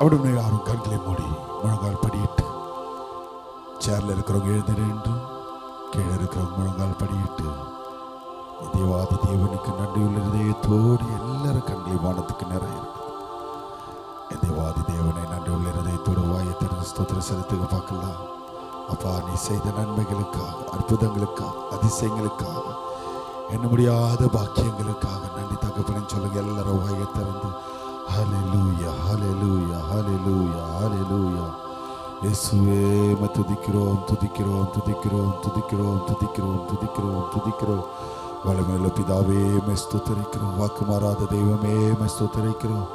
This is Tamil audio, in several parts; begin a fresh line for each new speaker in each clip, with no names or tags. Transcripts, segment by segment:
அவருடைய யாரும் கண்களை மூடி முழங்கால் படியிட்டு, சேர்ல இருக்கிறவங்க எழுந்திருந்து, கீழே இருக்கிறவங்க முழங்கால் படியிட்டு, தேவாதி தேவனுக்கு நன்றியுள்ள இதயத்தோடு எல்லாரும் கண்களை வானத்துக்கு நிறைய தேவாதி தேவனை நன்றியுள்ள இதயத்தோடு வாயை திறந்து ஸ்தோத்திரம் செலுத்துக பார்க்கலாம். அப்பா, நீ செய்த நன்மைகளுக்காக, அற்புதங்களுக்காக, அதிசயங்களுக்காக, என்ன முடியாத பாக்கியங்களுக்காக நன்றி தகப்பனே சொல்லுங்க. எல்லாரும் வாயை திறந்து ஹல்லேலூயா ஹல்லேலூயா ஹல்லேலூயா ஹல்லேலூயா. இயேசுவே உம்மை துதிக்கிறோம் துதிக்கிறோம் துதிக்கிறோம் துதிக்கிறோம் துதிக்கிறோம் துதிக்கிறோம் துதிக்கிறோம். வல்லமையுள்ள பிதாவே உம்மை ஸ்தோத்திரிக்கிறோம். வாக்கு மாறாத தெய்வமே உம்மை ஸ்தோத்திரிக்கிறோம்.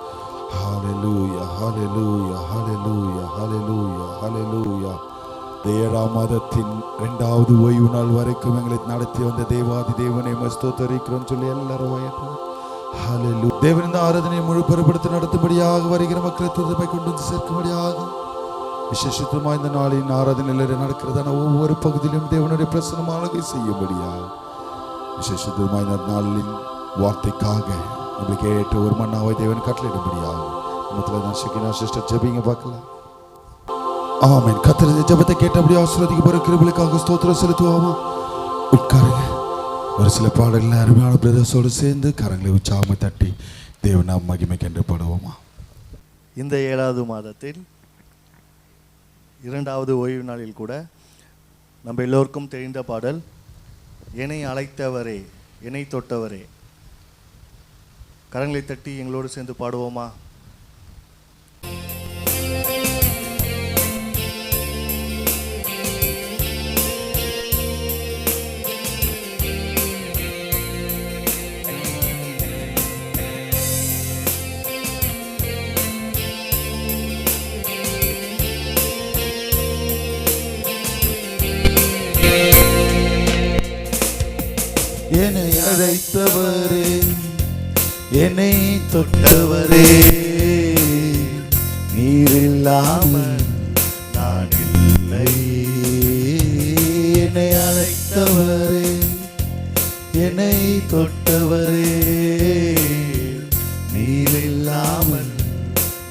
ஹல்லேலூயா ஹல்லேலூயா ஹல்லேலூயா ஹல்லேலூயா ஹல்லேலூயா. 7ஆம் மாதத்தின் 2வது ஓய்வு நாள் வரைக்கும் எங்களை நடத்தி வந்த தேவாதி தேவனை உம்மை ஸ்தோத்திரிக்கிறோம் சொல்லி எல்லாரும் வாயப்பா. ஹல்லேலூயா. தேவன் இந்த ஆராதனையை முழு பெருப்படுத்தி நடத்தும்படியாக வருகிற மக்களை துதிப்பை கொண்டு வந்து சேர்க்கும்படியாக விசேஷத்துமா இந்த நாளின் ஆராதனையில் நடக்கிறதான ஒவ்வொரு பகுதியிலும் தேவனுடைய பிரசனமானதை செய்யும்படியாக விசேஷத்துமா இந்த நாளின் வார்த்தைக்காக நம்மளுக்கு ஏற்ற ஒரு மன்னாவை தேவன் கட்டளையிடும்படியாக நான் ஷெகினா சிஸ்டர் ஜெபிங்க பார்க்கலாம். ஆமென். கர்த்தருடைய ஜெபத்தை கேட்டபடி ஆசீர்வதிக்கப்படுகிற கிருபைகளுக்காக ஸ்தோத்திரம் செலுத்துவோமா. உட்காருங்க. ஒரு சில பாடல்கள் அருமையான பிரதர்ஸோடு சேர்ந்து கரங்களை உற்சாகமாக தட்டி தேவன் மகிமைக்கு என்று பாடுவோமா.
இந்த 7வது மாதத்தில் 2வது ஓய்வு நாளில் கூட நம்ம எல்லோருக்கும் தெரிந்த பாடல், என்னை அழைத்தவரே என்னை தொட்டவரே. கரங்களை தட்டி எங்களோடு சேர்ந்து பாடுவோமா.
என்னை அழைத்தவரே என்னை தொட்டவரே, நீர் இல்லாமல் நான் இல்லை. என்னை அழைத்தவரே என்னை தொட்டவரே, நீர் இல்லாமல்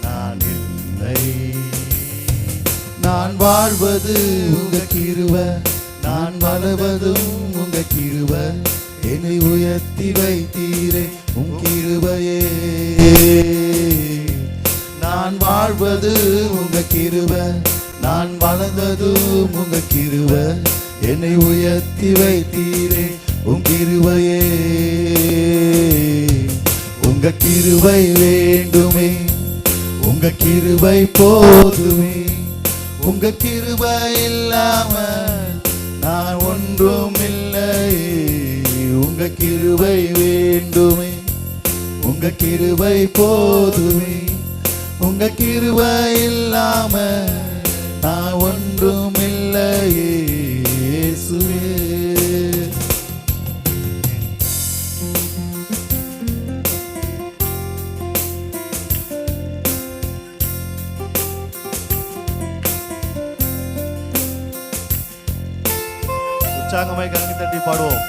நான் இல்லை. நான் வாழ்வது உங்க கிருபை, நான் வளர்வதும் உங்க கிருபை. என்னை உயர்த்தி வைத்தீரே உம் கிருபையே. நான் வாழ்வது உங்க கிருபை, நான் வளர்ந்ததும் உங்க கிருபை. என்னை உயர்த்தி வைத்தீரே உம் கிருபையே. உங்க கிருபை வேண்டுமே, உங்க கிருபை போதுமே. உங்க கிருபை இல்லாமல் நான் ஒன்றும் இல்லை. உங்க கிருபை வேண்டுமே, உங்க கிருபை போதுமே. உங்க கிருபை இல்லாம நான் ஒன்றும் இல்லை இயேசுவே.
உற்சாகமாய் கரங்களை தட்டி பாடுவோம்.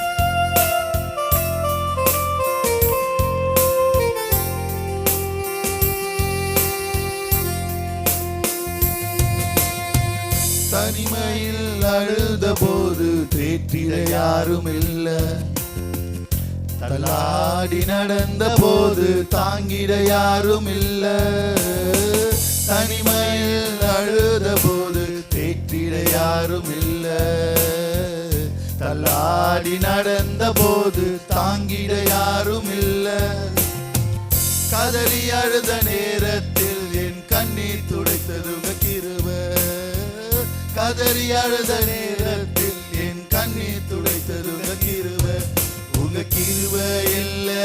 தனிமையில் அழுத போது தேற்றிட யாரும் இல்ல. தள்ளாடி நடந்த போது தாங்கிட யாரும் இல்ல. தனிமையில் அழுத போது தேற்றிட யாரும் இல்ல. தள்ளாடி நடந்த போது தாங்கிட யாரும் இல்ல. கதறி அழுத நேரத்தில் என் கண்ணீர் துடைத்தது உங்க கிருபை. கதறி அழுத நேரத்தில் என் கண்ணீர் துடைத்தது உங்க கிருபை. உங்க கிருபை இல்லை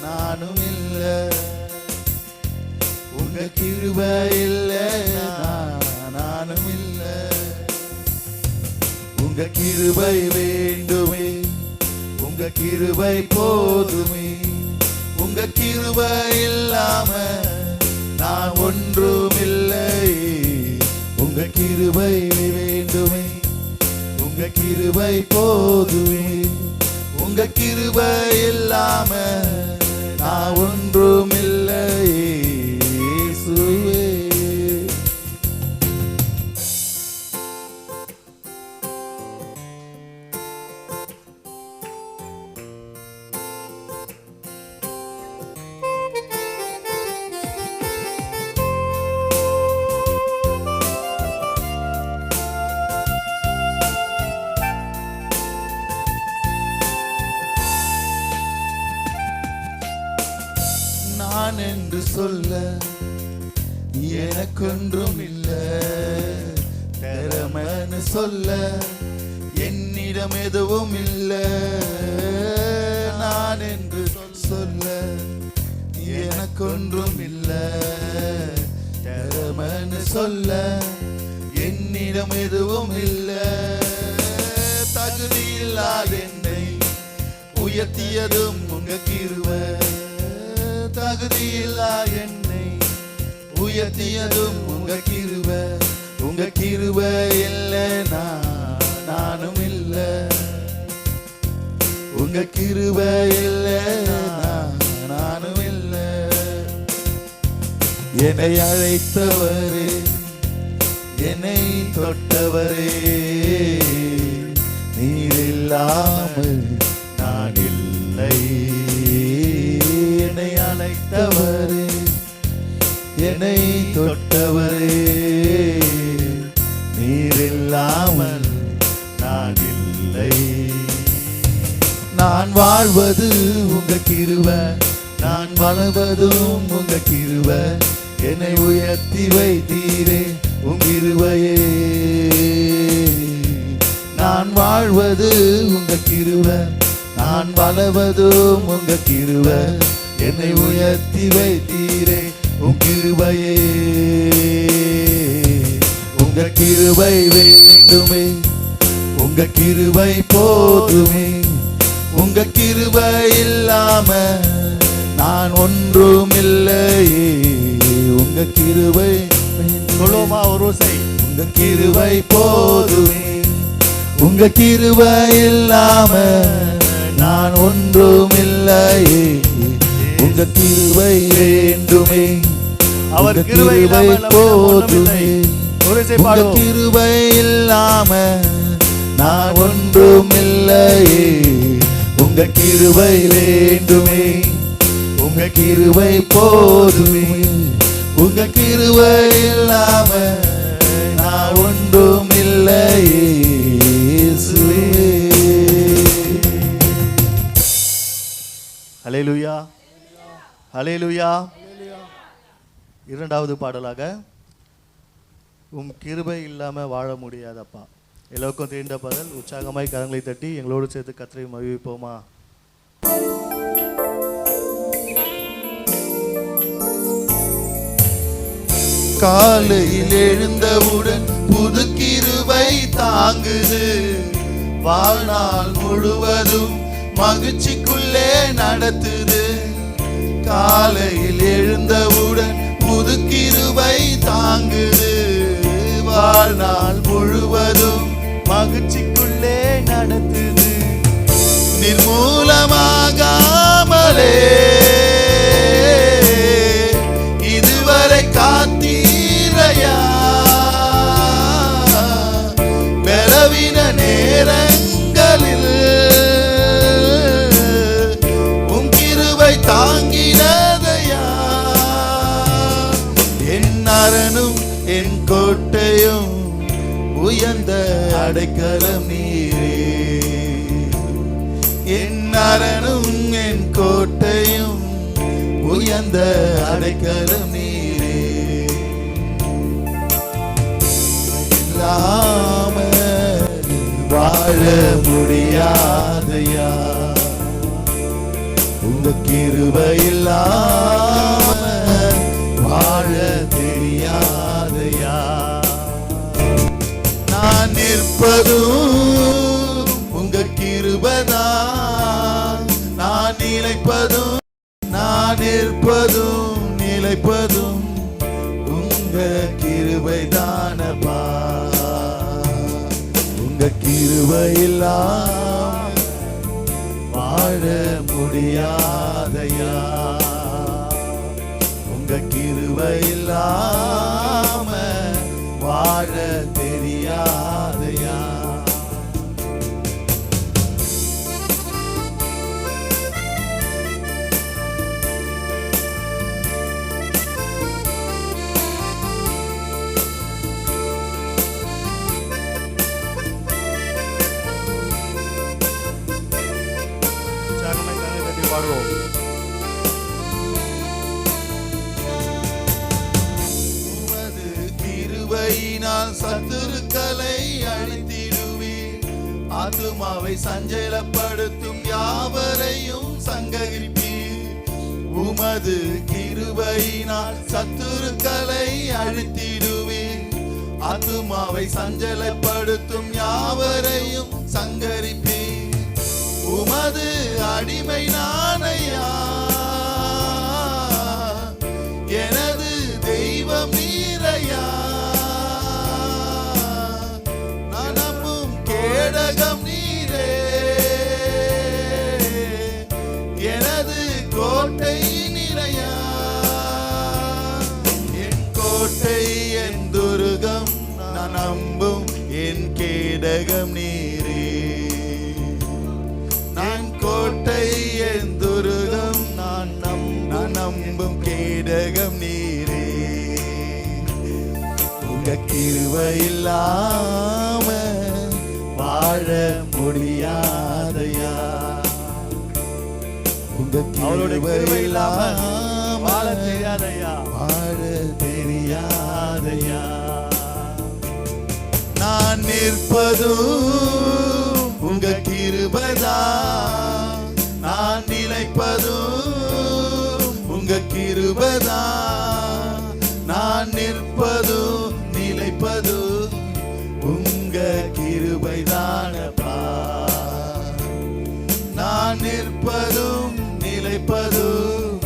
நானும் இல்லை. உங்க கிருபை இல்லை நானும் இல்லை. உங்க கிருபை வேண்டுமே, உங்க கிருபை போதுமே. உங்க கிருபை இல்லாம நான் ஒன்றும் இல்லை. உங்க கிருபை வேண்டுமே, உங்க கிருபை போதுமே. உங்க கிருபை இல்லாம நான் ஒன்றும் இல்லை இயேசுவே. என்று சொல்ல எனக்கொன்றும் இல்லை. திறமைன்னு சொல்ல என்னிடம் எதுவும் இல்லை. நான் என்று சொல்ல எனக்கொன்றும் இல்லை. திறமைன்னு சொல்ல என்னிடம் எதுவும் இல்லை. தகுதி இல்லாத என்னை உயர்த்தியதும் உங்க கிருபை. தகுதி இல்லா என்னை உயர்த்தியதும் உங்க கிருபை. உங்க கிருபை இல்லை நானும் இல்லை. உங்க கிருபை இல்லை நானும் இல்லை. என்னை அழைத்தவரே, என்னை தொட்டவரே, நீர் இல்லாமல் நான் இல்லை. என்னை அழைத்தவரே, என்னை தொட்டவரே, நீர் இல்லாமல் நான் இல்லை. நான் வாழ்வது உங்க கிருபை, நான் வளர்வதும் உங்க கிருபை. என்னை உயர்த்தி வைத்தீரே உங்க கிருபையே. நான் வாழ்வது உங்க கிருபை, நான் வளர்வதும் உங்க கிருபை. என்னை உயர்த்தி வைத்தீரே உங்க கிருபையே. உங்க கிருபை வேண்டுமே, உங்க கிருபை போதுமே. உங்க கிருபை இல்லாம நான் ஒன்றும் இல்லையே. உங்க கிருபை
சொல்லுவோமா ஒரு ஓசை?
உங்க கிருபை போதுமே. உங்க கிருபை இல்லாம நான் ஒன்றும் இல்லையே. உங்க கிருபை வேண்டுமே,
அவர்
உங்க
கிருபை
கிருபை
இல்லாமல்
போதுமே.
ஒரு ஓசை
உங்க
பாடுவோம்.
கிருபை இல்லாம நான் ஒன்றும் இல்லையே. உங்க கிருபை வேண்டுமே, உங்க கிருபை போதுமே. உங்க கிருபை இல்லாம நான் ஒன்றும் இல்லையே. இயேசுவே.
ஹல்லேலூயா, ஹல்லேலூயா. இரண்டாவது பாடலாக உம் கிருபை இல்லாம வாழ முடியாதப்பா. எல்லோருக்கும் தெரிந்த பாடல். உற்சாகமாய் கரங்களை தட்டி எங்களோடு சேர்த்து கர்த்தரை மகிழ்விப்போமா?
காலையில் எழுந்தவுடன் புது கிருபை தாங்குது. வாழ்நாள் முழுவதும் மகிழ்ச்சிக்குள்ளே நடத்துது. காலையில் எழுந்தவுடன் புது கிருபை தாங்குது. வாழ்நாள் முழுவதும்
மகிழ்ச்சிக்குள்ளே நடத்துது.
நிர்மூலமாகாமலே இதுவரை காத்தீரையா. பலவீன நேரங்களில் உம் கிருபை தாங்கினதையா. என் அரணும் என் கோட்டையும் உயர்ந்த அடைக்கலம் நீரே. என் அரணும் என் கோட்டையும் உயர்ந்த அடைக்கலம் நீரே. இல்லாம வாழ முடியாதையா. உங்க கிருபை இல்லாம வாழ தெரியாதையா. நான் நிற்பதும் உங்க கிருபைதான். நான் நிலைப்பதும், நான் நிற்பதும் நிலைப்பதும் உங்க கிருபைதானப்பா. உங்க கிருபை இல்லாம வாழ முடியாதையா. உங்க கிருபை இல்லாம வாழ தெரியாதையா.
உற்சாகமாய் கரங்களை தட்டி பாடுவோம்.
கிருபையினால் சத்துருக்களை அழித்திடுவீர். ஆத்துமாவை சஞ்சலப்படுத்தும் யாவரையும் சங்கரிப்பீர். உமது கிருபையினால் சத்துருக்களை அழித்திடுவீர். ஆத்துமாவை சஞ்சலப்படுத்தும் யாவரையும் சங்கரிப்பீர். உமது அடிமை நானையா, எனது தெய்வம் நீரையா. நான் நம்பும் கேடகம் நீரே, எனது கோட்டை நீரையா. என் கோட்டை என் துருகம், நான் நம்பும் என் கேடகம் நீரே. நான் கோட்டை என் துருகம், நான் நம்பும் கேடகம் நீரே. உங்க கிருபை இல்லாம வாழ முடியாதையா. உங்க கிருபை இல்லாம
வாழ தெரியாதையா,
வாழ தெரியாதையா. நான் நிற்பதும் உங்க கிருபைதான், நான் நிலைப்பதும் உங்க கிருபைதான். நான் நிற்பதும் நிலைப்பதும் உங்க கிருபைதானப்பா. நான் நிற்பதும் நிலைப்பதும்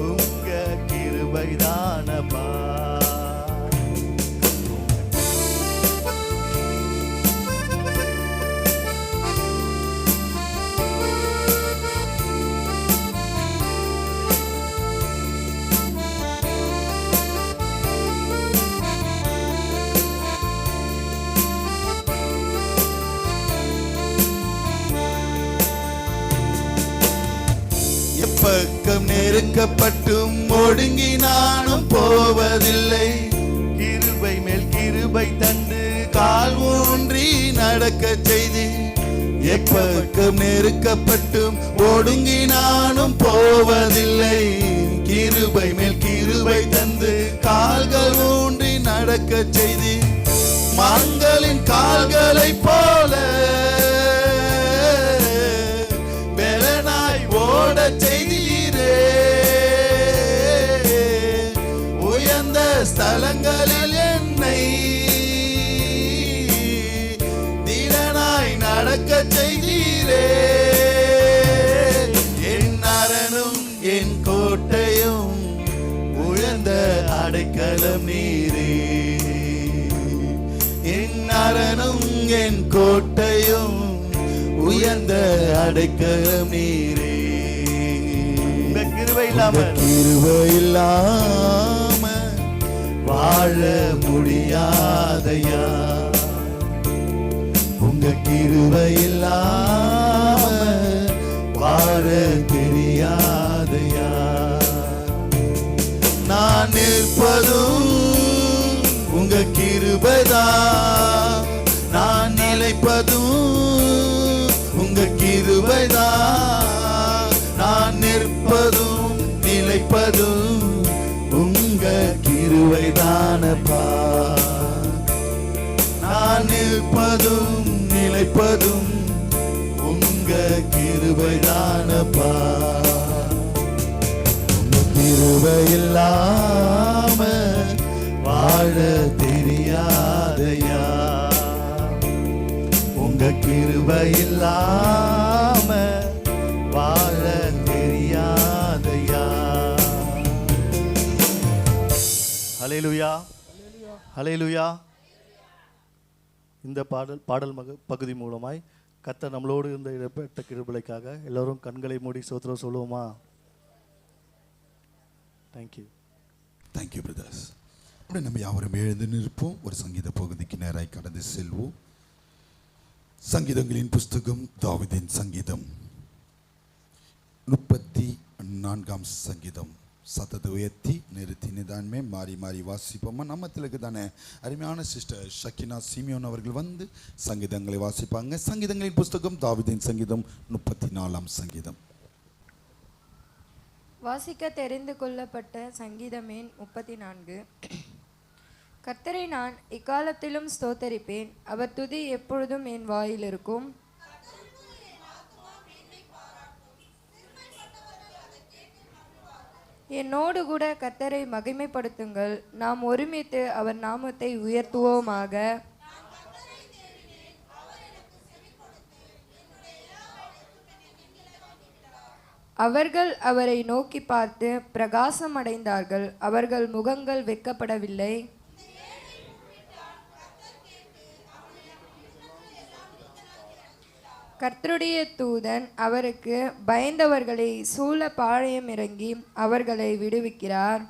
உங்க கிருபைதானப்பா. எப்பக்கம் நெருக்கப்பட்டும் ஒடுங்கி நானும் போவதில்லை.
கிருபை மேல் கிருபை தந்து
கால் ஊன்றி நடக்க செய்து. எப்பக்கம் நெருக்கப்பட்டும் ஒடுங்கி நானும் போவதில்லை. கிருபை மேல் கிருபை தந்து கால்கள் ஊன்றி நடக்க செய்து. மான்களின் கால்களை போல பெலனாய் ஓட செய்தீரே. உயர்ந்த ஸ்தலங்களில் என்னை திடனாய் நடக்க செய்தீரே. என் அரணும் என் கோட்டையும் உயர்ந்த அடைக்கலம் நீரே. என் அரணும் என் கோட்டையும் உயர்ந்த அடைக்கலம் நீரே.
கிருபை இல்லாம
கிருபை இல்லாம வாழ முடியாதையா. உங்க கிருபை இல்லாம வாழ தெரியாதையா. நான் நிற்பதும் உங்க கிருபைதான், நான் நிலைப்பதும் உங்க கிருபைதான். நான் நிற்பதும் நிலைப்பதும் உங்க கிருபைதானப்பா. நான் நிற்பதும் நிலைப்பதும் உங்க கிருபைதானப்பா. உங்க கிருபை இல்லாம வாழ தெரியாதையா. உங்க கிருபை இல்லாம வாழ தெரியாதையா.
ஹல்லேலூயா, ஹல்லேலூயா. இந்த பாடல் பகுதி மூலமாய் கர்த்தர் நம்மளோடு இருந்த இடப்பட்ட கிருபைக்காக எல்லாரும் கண்களை மூடி ஸ்தோத்திரம் சொல்லுவோமா? Thank you,
thank you brothers. அப்படியே நம்ம யாவரும் எழுந்து நிற்போம். ஒரு சங்கீத பகுதிக்கு நேராய் கடந்து செல்வோம். சங்கீதங்களின் புஸ்தகம் தாவீதின் சங்கீதம் 34ஆம் சங்கீதம். சத்தத்தை உயர்த்தி நிறுத்தி நிதானமே மாறி மாறி வாசிப்போமா? நம்ம திலக்கு தானே அருமையான சிஸ்டர் ஷக்கினா சிமியோன் அவர்கள் வந்து சங்கீதங்களை வாசிப்பாங்க. சங்கீதங்களின் புஸ்தகம் தாவீதின் சங்கீதம் 34ஆம் சங்கீதம்.
வாசிக்க தெரிந்து கொள்ளப்பட்ட சங்கீதம் எண் 34. கர்த்தரை நான் இக்காலத்திலும் ஸ்தோத்தரிப்பேன். அவர் துதி எப்பொழுதும் என் வாயில் இருக்கும். என்னோடு கூட கர்த்தரை மகிமைப்படுத்துங்கள். நாம் ஒருமித்து அவர் நாமத்தை உயர்த்துவோமாக. அவர்கள் அவரை நோக்கி பார்த்து பிரகாசம் அடைந்தார்கள். அவர்கள் முகங்கள் வெட்கப்படவில்லை. கர்த்தருடைய தூதன் அவருக்கு பயந்தவர்களை சூழ பாளையம் இறங்கி அவர்களை விடுவிக்கிறார்.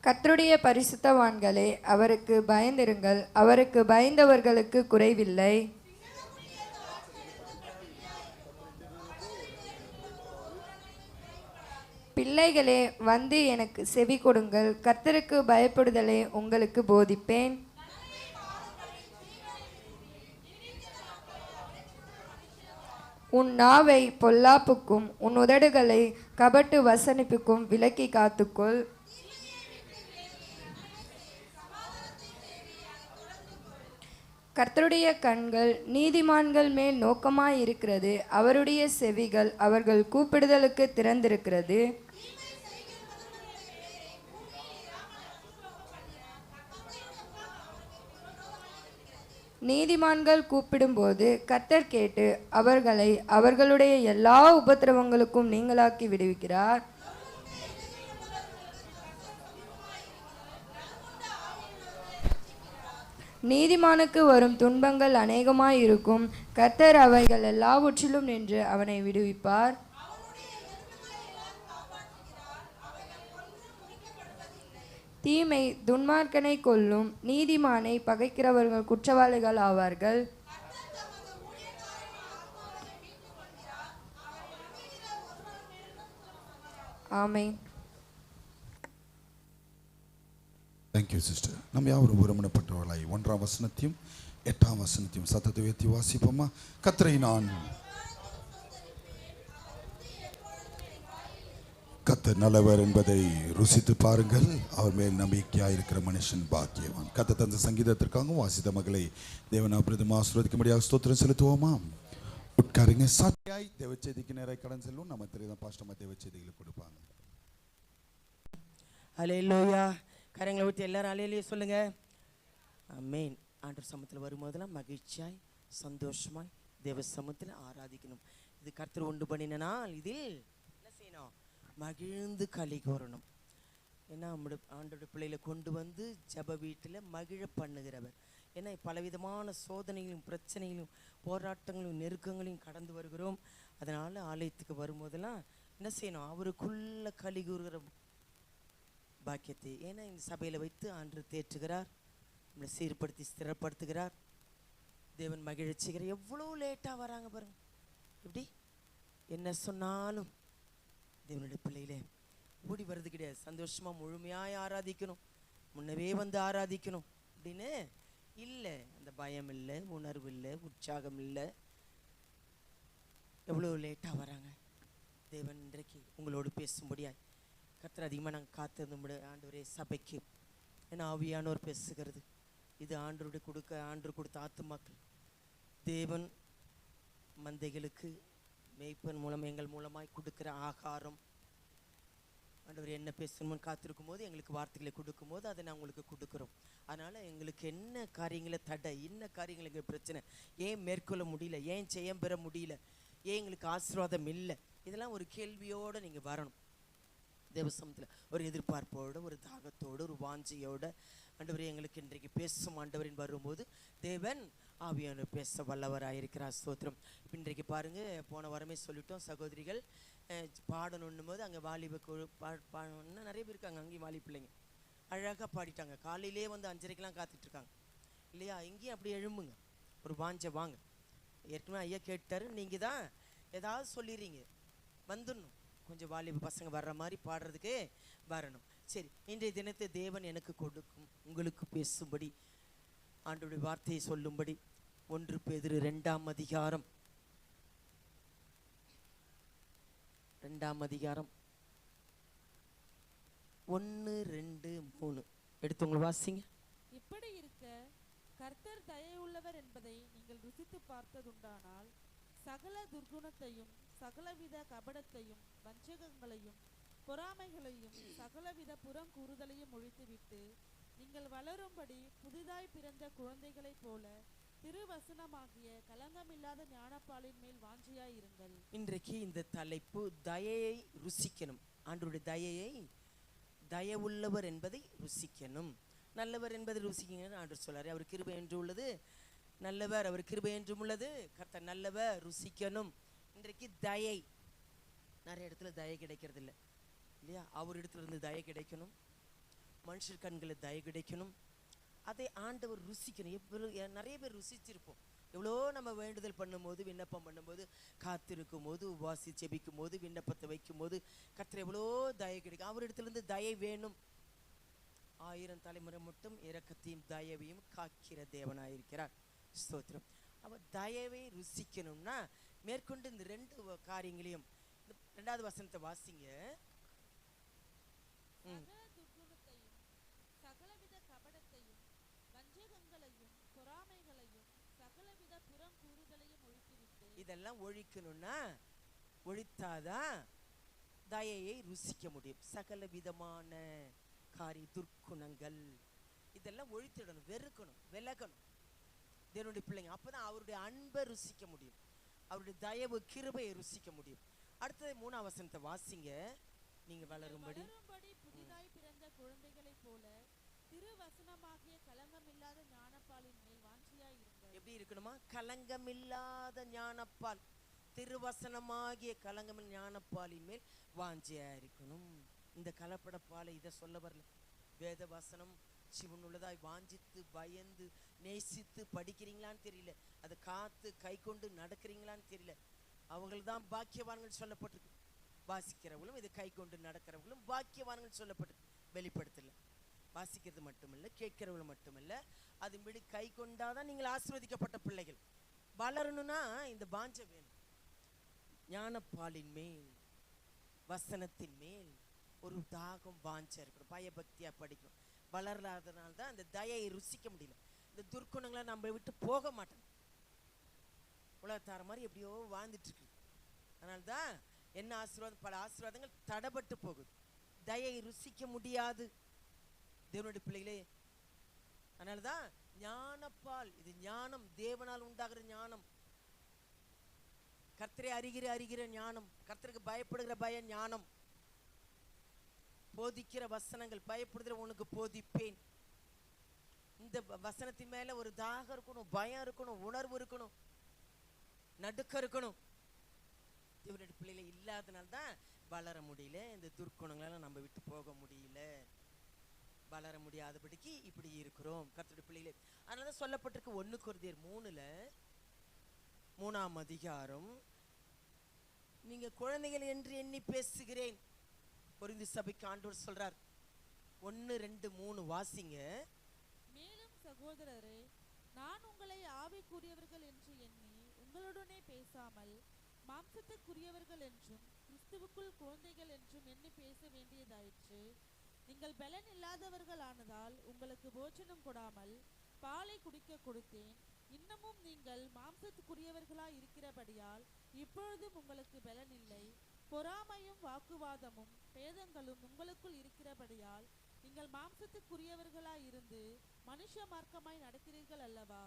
கர்த்தருடைய பரிசுத்தவான்களே, அவருக்கு பயந்திருங்கள். அவருக்கு பயந்தவர்களுக்கு குறைவில்லை. பிள்ளைகளே, வந்து எனக்கு செவி கொடுங்கள். கர்த்தருக்கு பயப்படுதலை உங்களுக்கு போதிப்பேன். உன் நாவை பொல்லாப்புக்கும் உன் உதடுகளை கபட்டு வசனிப்புக்கும் விலக்கி காத்துக்கொள். கர்த்தருடைய கண்கள் நீதிமான்கள் மேல் நோக்கமாயிருக்கிறது. அவருடைய செவிகள் அவர்கள் கூப்பிடுதலுக்கு திறந்திருக்கிறது. நீதிமான்கள் கூப்பிடும்போது கர்த்தர் கேட்டு அவர்களை அவர்களுடைய எல்லா உபத்திரவங்களுக்கும் நீங்களாக்கி விடுவிக்கிறார். நீதிமானுக்கு வரும் துன்பங்கள் அநேகமாயிருக்கும். கர்த்தர் அவைகள் எல்லாவற்றிலும் நின்று அவனை விடுவிப்பார். தீமை துன்மார்க்கனை கொல்லும். நீதிமானை பகைக்கிறவர்கள் குற்றவாளிகள் ஆவார்கள். ஆமென்.
Thank you sister. நம்ம யாவரும் ஒருமனப்பட்டவர்களாய் 1ஆம் வசனத்தையும் 8ஆம் வசனத்தையும் சத்தத்தை உயர்த்தி வாசிப்போமா? கர்த்தரை நான் கர்த்தர் நல்லவர் என்பதை ருசித்து பாருங்கள். அவர் மேல் நம்பிக்கையாக இருக்கிற மனுஷன் பாக்கியவான். கர்த்தர் தந்த சங்கீதத்திற்காகவும் வாசித்த மகளை தேவன் பிரதம ஆசீர்வதிக்கும்படியாக ஸ்தோத்திரம் செலுத்துவோமா? உட்காருங்க. சாத்தியாய் தேவ செய்திக்கு நேராக கடன் செல்லும். நம்ம தெரியாத பாஸ்டமா தேவ செய்திகளை கொடுப்பாங்க.
அல்லேலூயா. கரங்களை விட்டு எல்லாரும் அலையிலேயே சொல்லுங்க. ஆமென். ஆண்டவர் சமூகத்தில் வரும்போதெல்லாம் மகிழ்ச்சியாய் சந்தோஷமாய் தேவ சமூகத்தில் ஆராதிக்கணும். இது கர்த்தர் உண்டு பண்ணின நாள். இதில் என்ன செய்யணும்? மகிழ்ந்து களி கூறணும். ஏன்னா ஆண்டோட பிள்ளைகளை கொண்டு வந்து ஜப வீட்டில் மகிழ பண்ணுகிறவர். ஏன்னா பலவிதமான சோதனைகளும் பிரச்சனைகளும் போராட்டங்களும் நெருக்கங்களையும் கடந்து வருகிறோம். அதனால் ஆலயத்துக்கு வரும்போதெல்லாம் என்ன செய்யணும்? அவருக்குள்ள களி கூறுகிற பாக்கியத்தை ஏன்னா இந்த சபையில் வைத்து ஆண்டு தேற்றுகிறார், நம்மளை சீர்படுத்தி ஸ்திரப்படுத்துகிறார், தேவன் மகிழ்ச்சிகிறார். எவ்வளோ லேட்டாக வராங்க பாருங்க. எப்படி என்ன சொன்னாலும் தேவனுடைய பிள்ளையிலே ஓடி வர்றது கிடையாது. சந்தோஷமாக முழுமையாக ஆராதிக்கணும், முன்னவே வந்து ஆராதிக்கணும் அப்படின்னு இல்லை. அந்த பயம் இல்லை, உணர்வு இல்லை, உற்சாகம் இல்லை. எவ்வளோ லேட்டாக வராங்க. தேவன் இன்றைக்கு உங்களோடு பேசும்படியாய் கர்த்தர் அதிகமாக நாங்கள் காத்திருந்த ஆண்டவரே சபைக்கு ஏன்னா ஆவியானோர் பேசுகிறது. இது ஆண்டவர் கொடுத்த ஆத்துமாக்கள். தேவன் மந்தைகளுக்கு மேய்ப்பன் மூலம் எங்கள் மூலமாய் கொடுக்குற ஆகாரம். ஆண்டவர் என்ன பேசணும்னு காத்திருக்கும் போது எங்களுக்கு வார்த்தைகளை கொடுக்கும் போது அதை நான் உங்களுக்கு கொடுக்குறோம். அதனால் எங்களுக்கு என்ன காரியங்களை தடை, என்ன காரியங்களுக்கு பிரச்சனை, ஏன் மேற்கொள்ள முடியல, ஏன் ஜெயம் பெற முடியல, ஏன் எங்களுக்கு ஆசீர்வாதம் இல்லை, இதெல்லாம் ஒரு கேள்வியோடு நீங்கள் வரணும். தேவசமத்தில் ஒரு எதிர்பார்ப்போடு, ஒரு தாகத்தோடு, ஒரு வாஞ்சியோடு ஆண்டவரே எங்களுக்கு இன்றைக்கு பேசும் ஆண்டவரின் வரும்போது தேவன் ஆவியானவர் பேச வல்லவராயிருக்கிறார். ஸ்தோத்திரம். இப்போ இன்றைக்கு பாருங்கள், போன வாரமே சொல்லிட்டோம், சகோதரிகள் பாடணுன்னும் போது அங்கே வாலிப பாடணுன்னா நிறைய பேர் இருக்காங்க. அங்கேயும் வாலி பிள்ளைங்க அழகாக பாடிட்டாங்க. காலையிலே வந்து 5:30க்கெலாம் காத்துட்ருக்காங்க இல்லையா? இங்கேயும் அப்படி எழும்புங்க, ஒரு வாஞ்ச வாங்க. ஏற்கனவே ஐயா கேட்டார், நீங்கள் தான் ஏதாவது சொல்லிடுறீங்க, வந்துடணும். கொஞ்சம் வாலிப பசங்க வர்ற மாதிரி பாடுறதுக்கு வரணும். சரி, இன்றைய தினத்தை தேவன் எனக்கு கொடுக்கும், உங்களுக்கு பேசும்படி, ஆண்டவருடைய வார்த்தையை சொல்லும்படி 1 பேதுரு 2ஆம் அதிகாரம் 2ஆம் அதிகாரம் 1 2 3 எடுத்தவங்க வாசிங்க.
இப்படி இருக்க கர்த்தர் தயவுள்ளவர் என்பதை நீங்கள் ருசித்து பார்த்ததுண்டானால் சகல துர்குணத்தையும் சகலவித கபடத்தையும் வஞ்சகங்களையும் பொறாமைகளையும் சகலவித புறங்கூறுதலையும் ஒழித்துவிட்டு நீங்கள் வளரும்படி புதிதாய் பிறந்த குழந்தைகளைப் போல திருவசனமாகிய கலங்கமில்லாத ஞானப்பாலின் மேல் வாஞ்சியாய் இருங்கள்.
இன்றைக்கு இந்த தலைப்பு தயையை ருசிக்கணும். ஆண்டவருடைய தயையை, தயவுள்ளவர் என்பதை ருசிக்கணும். நல்லவர் என்பதை ருசிக்கணும்னு ஆண்டவர் சொல்றாரு. அவர் கிருபை என்று உள்ளது நல்லவர், அவர் கிருபை என்றும் உள்ளது கர்த்தர் நல்லவர், ருசிக்கணும். இன்றைக்கு தயை, நிறைய இடத்துல தயை கிடைக்கிறது இல்லை இல்லையா? அவர் இடத்துல இருந்து தயை கிடைக்கணும், மனுஷர் கண்களில் தயை கிடைக்கணும். அதை ஆண்டவர் ருசிக்கணும். எவ்வளோ நிறைய பேர் ருசிச்சிருப்போம். எவ்வளோ நம்ம வேண்டுதல் பண்ணும்போது, விண்ணப்பம் பண்ணும்போது, காத்திருக்கும் போது, உபாசி செபிக்கும் போது, விண்ணப்பத்தை வைக்கும் போது கர்த்தர் எவ்வளோ தயை கிடைக்கும். அவர் இடத்துலேருந்து தயை வேணும். 1000 தலைமுறை மட்டும் இரக்கத்தையும் தயவையும் காக்கிற தேவனாயிருக்கிறார். ஸ்தோத்திரம். அவர் தயவை ருசிக்கணும்னா மேற்கொண்டு இந்த 2 காரியங்களையும், 2வது வசனத்தை வாசிங்க.
சகல துர்குணத்தையும் சகலவித கபடத்தையும் வஞ்சகங்களையும் பொறாமைகளையும் சகலவித புறங்கூறுதலையும் ஒழித்துவிட்டு.
இதெல்லாம் ஒழிக்கணும்னா, ஒழித்தாதான் தயையை ருசிக்க முடியும். சகல விதமான துர்க்குணங்கள் இதெல்லாம் ஒழித்திடணும், வெறுக்கணும், விலகணும் தேவனுடைய பிள்ளைங்க. அப்பதான் அவருடைய அன்பை ருசிக்க முடியும், அவருடைய தயவு கிருபையை ருசிக்க முடியும். அடுத்தது 3ஆம் வசனத்தை வாசிங்க. நீங்க வளரும்படி
புதிதாய் பிறந்த குழந்தைகளைப் போல திருவசனமாகிய கலங்கமில்லாத ஞானப்பாலின் மேல் வாஞ்சியாய் இருங்கள்.
எப்படி இருக்கணுமா? கலங்கமில்லாத ஞானப்பால், திருவசனமாகிய கலங்கமில் ஞானப்பாலின் மேல் வாஞ்சியா இருக்கணும். இந்த கலப்பட பாலை இதை சொல்ல வரல. வேத வசனம் சிவனுள்ளதாய் வாஞ்சித்து பயந்து நேசித்து படிக்கிறீங்களான்னு தெரியல, அதை காத்து கை கொண்டு நடக்கிறீங்களான்னு தெரியல. அவர்கள் தான் பாக்கியவான்கள் சொல்லப்பட்டிருக்கு. வாசிக்கிறவங்களும் இதை கை கொண்டு நடக்கிறவங்களும் பாக்கியவான்கள் சொல்லப்பட்டிருக்கு. வெளிப்படுத்தல வாசிக்கிறது மட்டுமில்லை, கேட்கிறவர்கள் மட்டுமில்ல, அதுபடி கை கொண்டாதான் நீங்கள் ஆசீர்வதிக்கப்பட்ட பிள்ளைகள். வளரணும்னா இந்த பாஞ்ச வேணும். ஞானப்பாலின் மேல், வசனத்தின் மேல் ஒரு தாகம் வாஞ்ச இருக்கணும், பயபக்தியா படிக்கணும். வளராதனால்தான் அந்த தயையை ருசிக்க முடியல. இந்த துர்க்குணங்களை நம்ம விட்டு போக மாட்டோம். உலகத்தார மாதிரி எப்படியோ வாழ்ந்துட்டு இருக்கு. அதனால்தான் என்ன ஆசீர்வாதம், பல ஆசீர்வாதங்கள் தடைபட்டு போகுது. தயையை ருசிக்க முடியாது தேவனுடைய பிள்ளைகளே. அதனாலதான் ஞானப்பால், இது ஞானம், தேவனால் உண்டாகிற ஞானம், கர்த்தரை அறிகிற ஞானம், கர்த்தருக்கு பயப்படுகிற பய ஞானம், போதிக்கிற வசனங்கள், பயப்படுகிற உனக்கு போதிப்பேன். இந்த வசனத்தின் மேல ஒரு தாகம் இருக்கணும், பயம் இருக்கணும், உணர்வு இருக்கணும், நடுக்க இருக்கணும். தேவனுடைய பிள்ளைகளை இல்லாதனால்தான் வளர முடியல. இந்த துர்க்குணங்களெல்லாம் நம்ம விட்டு போக முடியல, வளர முடியாதபடிக்கு இப்படி இருக்கிறோம் கர்த்தருடைய பிள்ளைகளே. அதனாலதான் சொல்லப்பட்டிருக்கு 1 கொரிந்தியர் 3ஆம் அதிகாரம், நீங்க குழந்தைகள் என்று எண்ணி பேசுகிறேன். கொரிந்து சபைக்கு ஆண்டவர் சொல்றார். 1 2 3 வாசிங்க.
மேலும் சகோதரரே, நான் உங்களை ஆவிக்குரியவர்கள் என்று எண்ணி உங்களுடனே பேசாமல் மாம்சத்துக்குரியவர்கள் என்றும் கிறிஸ்துவுக்குள் குழந்தைகள் என்றும் எண்ணி பேச வேண்டியதாயிற்று. நீங்கள் பலன் இல்லாதவர்கள் ஆனதால் உங்களுக்கு போஜனம் கொடாமல் பாலை குடிக்க கொடுத்தேன். இன்னமும் நீங்கள் மாம்சத்துக்குரியவர்களாய் இருக்கிறபடியால் இப்பொழுதும் உங்களுக்கு பலன் இல்லை. பொறாமையும் வாக்குவாதமும் பேதங்களும் உங்களுக்குள் இருக்கிறபடியால் நீங்கள் மாம்சத்துக்குரியவர்களாய் இருந்து மனுஷ மார்க்கமாய் நடக்கிறீர்கள் அல்லவா?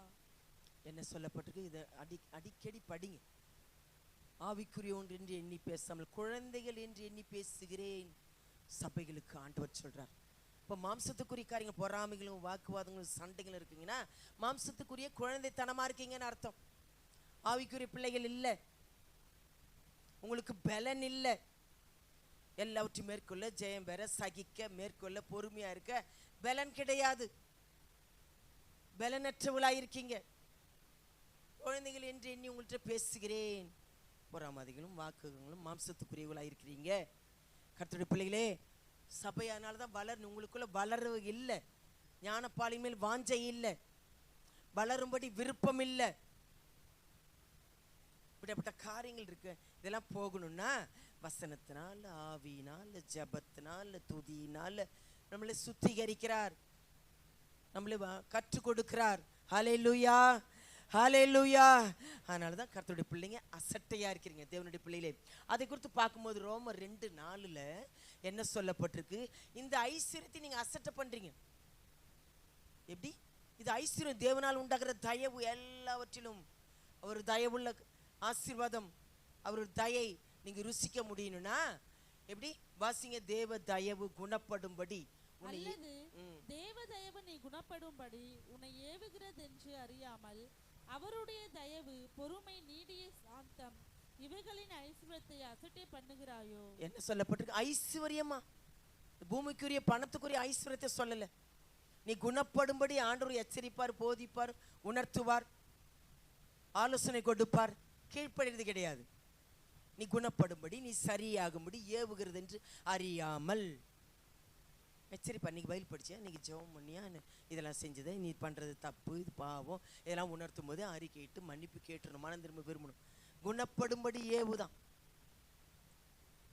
என்ன சொல்லப்பட்டிருக்கு? இதை அடிக்கடி படிங்க. ஆவிக்குரிய ஒன்று என்று எண்ணி பேசாமல் குழந்தைகள் என்று எண்ணி பேசுகிறேன் சபைகளுக்கு ஆண்டவர் சொல்றார். இப்போ மாம்சத்துக்குரிய காரியங்கள், பொறாமைகளும் வாக்குவாதங்களும் சண்டைகளும் இருக்குங்கன்னா மாம்சத்துக்குரிய குழந்தைத்தனமா இருக்கீங்கன்னு அர்த்தம். ஆவிக்குரிய பிள்ளைகள் இல்லை, உங்களுக்கு பலன் இல்லை. எல்லாவற்றையும் மேற்கொள்ள, ஜெயம் பெற, சகிக்க, மேற்கொள்ள, பொறுமையா இருக்க பலன் கிடையாது. பலனற்றவளாக இருக்கீங்க. குழந்தைகள் என்று எண்ணி உங்கள்கிட்ட பேசுகிறேன். பொறாமதிகளும் வாக்குகளும் மாம்சத்துக்குரியவர்களாக இருக்கிறீங்க கர்த்தருடைய பிள்ளைகளே. சபையானால தான் வளரணும். உங்களுக்குள்ள வளர்வு இல்லை, ஞானப்பாலின் மேல் வாஞ்சை இல்லை, வளரும்படி விருப்பம் இல்லை. இப்படிப்பட்ட காரியங்கள் இருக்கு. இதெல்லாம் போகணும்னா வசனத்தினால, ஆவியினால, ஜபத்தினால, துதியினால நம்மளை சுத்திகரிக்கிறார், நம்மளை கற்றுக் கொடுக்கிறார். ஹல்லேலூயா, ஹல்லேலூயா. அதனால தான் கர்த்தருடைய பிள்ளைங்க அசட்டையா இருக்கிறீங்க, தேவனுடைய பிள்ளைகளே. அதை குறித்து பார்க்கும்போது ரோமர் 2:4 என்ன சொல்லப்பட்டிருக்கு? இந்த ஐஸ்வர்யத்தை நீங்க அசட்டை பண்றீங்க. எப்படி? இது ஐஸ்வர்யம் தேவனால் உண்டாகிற தயவு, எல்லாவற்றிலும் அவர் தயவுள்ள ஆசீர்வாதம், அவர் தயை நீங்க ருசிக்க முடியணும்னா எப்படி வாசிங்க? தேவ தயவு குணப்படும்படி
அல்லது தேவ தயவு நீ குணப்படும்படி உன்னை ஏவுகிறது என்று அறியாமல் அவருடைய தயவு, பொறுமை, நீடிய சாந்தம் இவைகளின் ஐஸ்வர்யத்தை அசட்டை பண்ணுகிறாயோ?
என்ன சொல்லப்பட்டிருக்கு? ஐஸ்வர்யமா? பூமிக்குரிய பணத்துக்குரிய ஐஸ்வர்யத்தை சொல்லல. நீ குணப்படும்படி ஆண்டவர் எச்சரிப்பார், போதிப்பார், உணர்த்துவார், ஆலோசனை கொடுப்பார். கீழ்ப்படிறது கிடையாது. நீ குணப்படும்படி, நீ சரியாகும்படி ஏவுகிறது என்று அறியாமல் எச்சரிப்பார். நீங்க பைபிள் படிச்சியா, இன்னைக்கு ஜெபம் பண்ணியா, இதெல்லாம் செஞ்சதை நீ பண்றது தப்பு, இது பாவம், இதெல்லாம் உணர்த்தும் போது அறிக்கையிட்டு மன்னிப்பு கேட்டுணும், மனம் திரும்ப விரும்பணும். குணப்படும்படி ஏவுதான்.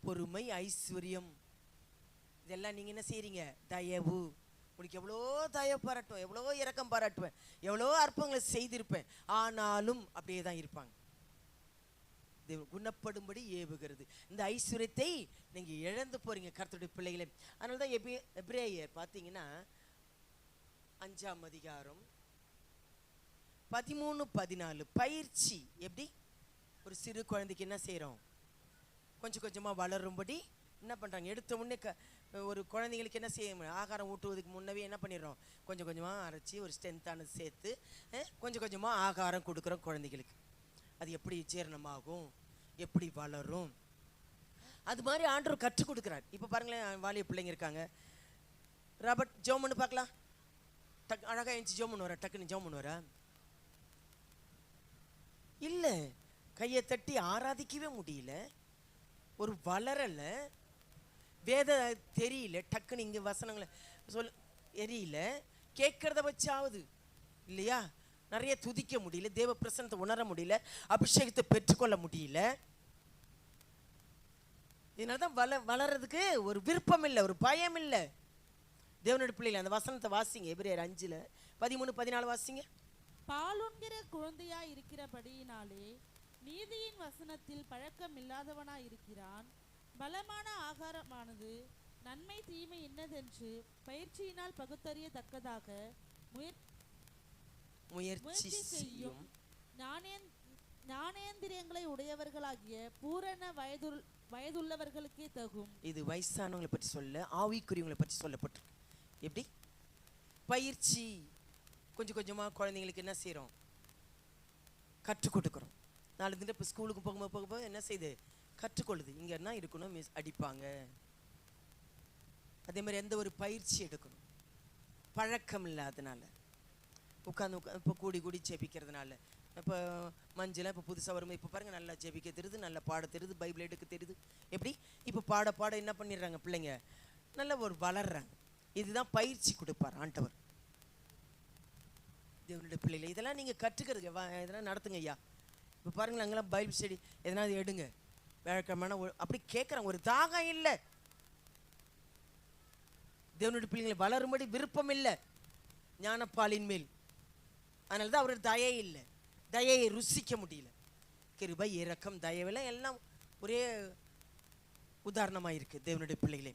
பொறுமை, ஐஸ்வர்யம், இதெல்லாம் நீங்க என்ன செய்றீங்க? தயவு. உனக்கு எவ்வளோ தயவு பாராட்டுவேன், எவ்வளோ இரக்கம் பாராட்டுவேன், எவ்வளோ அற்புதங்களை செய்திருப்பேன், ஆனாலும் அப்படியே தான் இருப்பாங்க. குணப்படும்படி ஏவுகிறது. இந்த ஐஸ்வர்யத்தை நீங்க இழந்து போறீங்க கர்த்தருடைய பிள்ளைகளே. அதனால தான் எபிரேயர் பார்த்தீங்கன்னா 5ஆம் அதிகாரம் 13-14 பயிற்சி. எப்படி? ஒரு சிறு குழந்தைக்கு என்ன செய்யறோம்? கொஞ்சம் கொஞ்சமா வளரும்படி என்ன பண்றாங்க? எடுத்த உடனே ஒரு குழந்தைங்களுக்கு என்ன செய்ய, ஆகாரம் ஊட்டுவதுக்கு முன்னவே என்ன பண்ணிடுறோம்? கொஞ்சம் கொஞ்சமா அரைச்சி ஒரு ஸ்ட்ரென்த்தானது சேர்த்து கொஞ்சம் கொஞ்சமா ஆகாரம் கொடுக்குறோம் குழந்தைகளுக்கு. அது எப்படி ஜீரணமாகும், எப்படி வளரும், அது மாதிரி ஆண்டவர் கற்றுக் கொடுக்குறார். இப்போ பாருங்களேன், வாலிய பிள்ளைங்க இருக்காங்க. ராபர்ட் ஜெபம் பண்ணு பார்க்கலாம். டக் அழகா எழுந்துச்சு ஜெபம் பண்ணுவாரா? டக்குன்னு ஜெபம் பண்ணுவாரா? இல்லை, கையை தட்டி ஆராதிக்கவே முடியல, ஒரு வளரல, வேத தெரியல, டக்குன்னு இங்கே வசனங்களை சொல் எரியல, கேட்கறத வச்சாவது இல்லையா? நிறைய துதிக்க முடியல, தேவ பிரசன்னத்தை உணர முடியல, அபிஷேகத்தை பெற்றுக்கொள்ள முடியல. இதனாலதான் வளர்றதுக்கு ஒரு விருப்பம் இல்லை, ஒரு பயம் இல்லை. தேவனுடைய பிள்ளைகள் அந்த வசனத்தை வாசிங்க. எபிரேயர் 5:13-14 வாசிங்க.
பாலுண்கிற குழந்தையா இருக்கிறபடியினாலே நீதியின் வசனத்தில் பழக்கம் இல்லாதவனாய் இருக்கிறான். பலமான ஆகாரமானது நன்மை தீமை என்னதென்று பயிற்சியினால் பகுத்தறியத்தக்கதாக முயற்சி செய்யும் ஞானேந்திரியங்களை உடையவர்களாகிய பூரண வயதுள்ளவர்களுக்கே தகும்.
இது வயசானவங்களை பற்றி சொல்ல, ஆவிக்குரியவங்களை பற்றி சொல்லப்பட்டிருக்கு. எப்படி? பயிற்சி. கொஞ்சம் கொஞ்சமா குழந்தைங்களுக்கு என்ன செய்யறோம்? கற்றுக் கொடுக்குறோம். நாலு தினம் இப்போ ஸ்கூலுக்கு போகும்போது என்ன செய்யுது? கற்றுக்கொள்ளுது. இங்க என்ன இருக்கணும்? மிஸ் அடிப்பாங்க. அதே மாதிரி எந்த ஒரு பயிற்சி எடுக்கணும், பழக்கம் இல்லாதனால உட்காந்து இப்போ கூடி ஜெபிக்கிறதுனால, இப்போ மஞ்சள் இப்போ புதுசாக வரும்போது இப்போ பாருங்கள் நல்லா ஜெபிக்க தெரியுது, நல்லா பாட தெரியுது, பைபிள் எடுக்க தெரியுது. எப்படி? இப்போ பாட என்ன பண்ணிடுறாங்க பிள்ளைங்க? நல்ல ஒரு வளர்றாங்க. இதுதான் பயிற்சி கொடுப்பார் ஆண்டவர் தேவனுடைய பிள்ளைகளை. இதெல்லாம் நீங்கள் கற்றுக்கிறதுக்கு இதெல்லாம் நடத்துங்க ஐயா. இப்போ பாருங்களேன், அங்கெல்லாம் பைபிள் ஸ்டடி எதனாவது எடுங்க, வேலைக்கிழமைனா அப்படி கேட்குறாங்க. ஒரு தாகம் இல்லை, தேவனுடைய பிள்ளைங்களை வளரும்படி விருப்பம் இல்லை ஞானப்பாலின் மேல். அதனால தான் அவருடைய தயை இல்லை, தயையை ருசிக்க முடியல. கிருபை, இரக்கம், தயவெல்லாம் எல்லாம் ஒரே உதாரணமாக இருக்குது தேவனுடைய பிள்ளைகளே.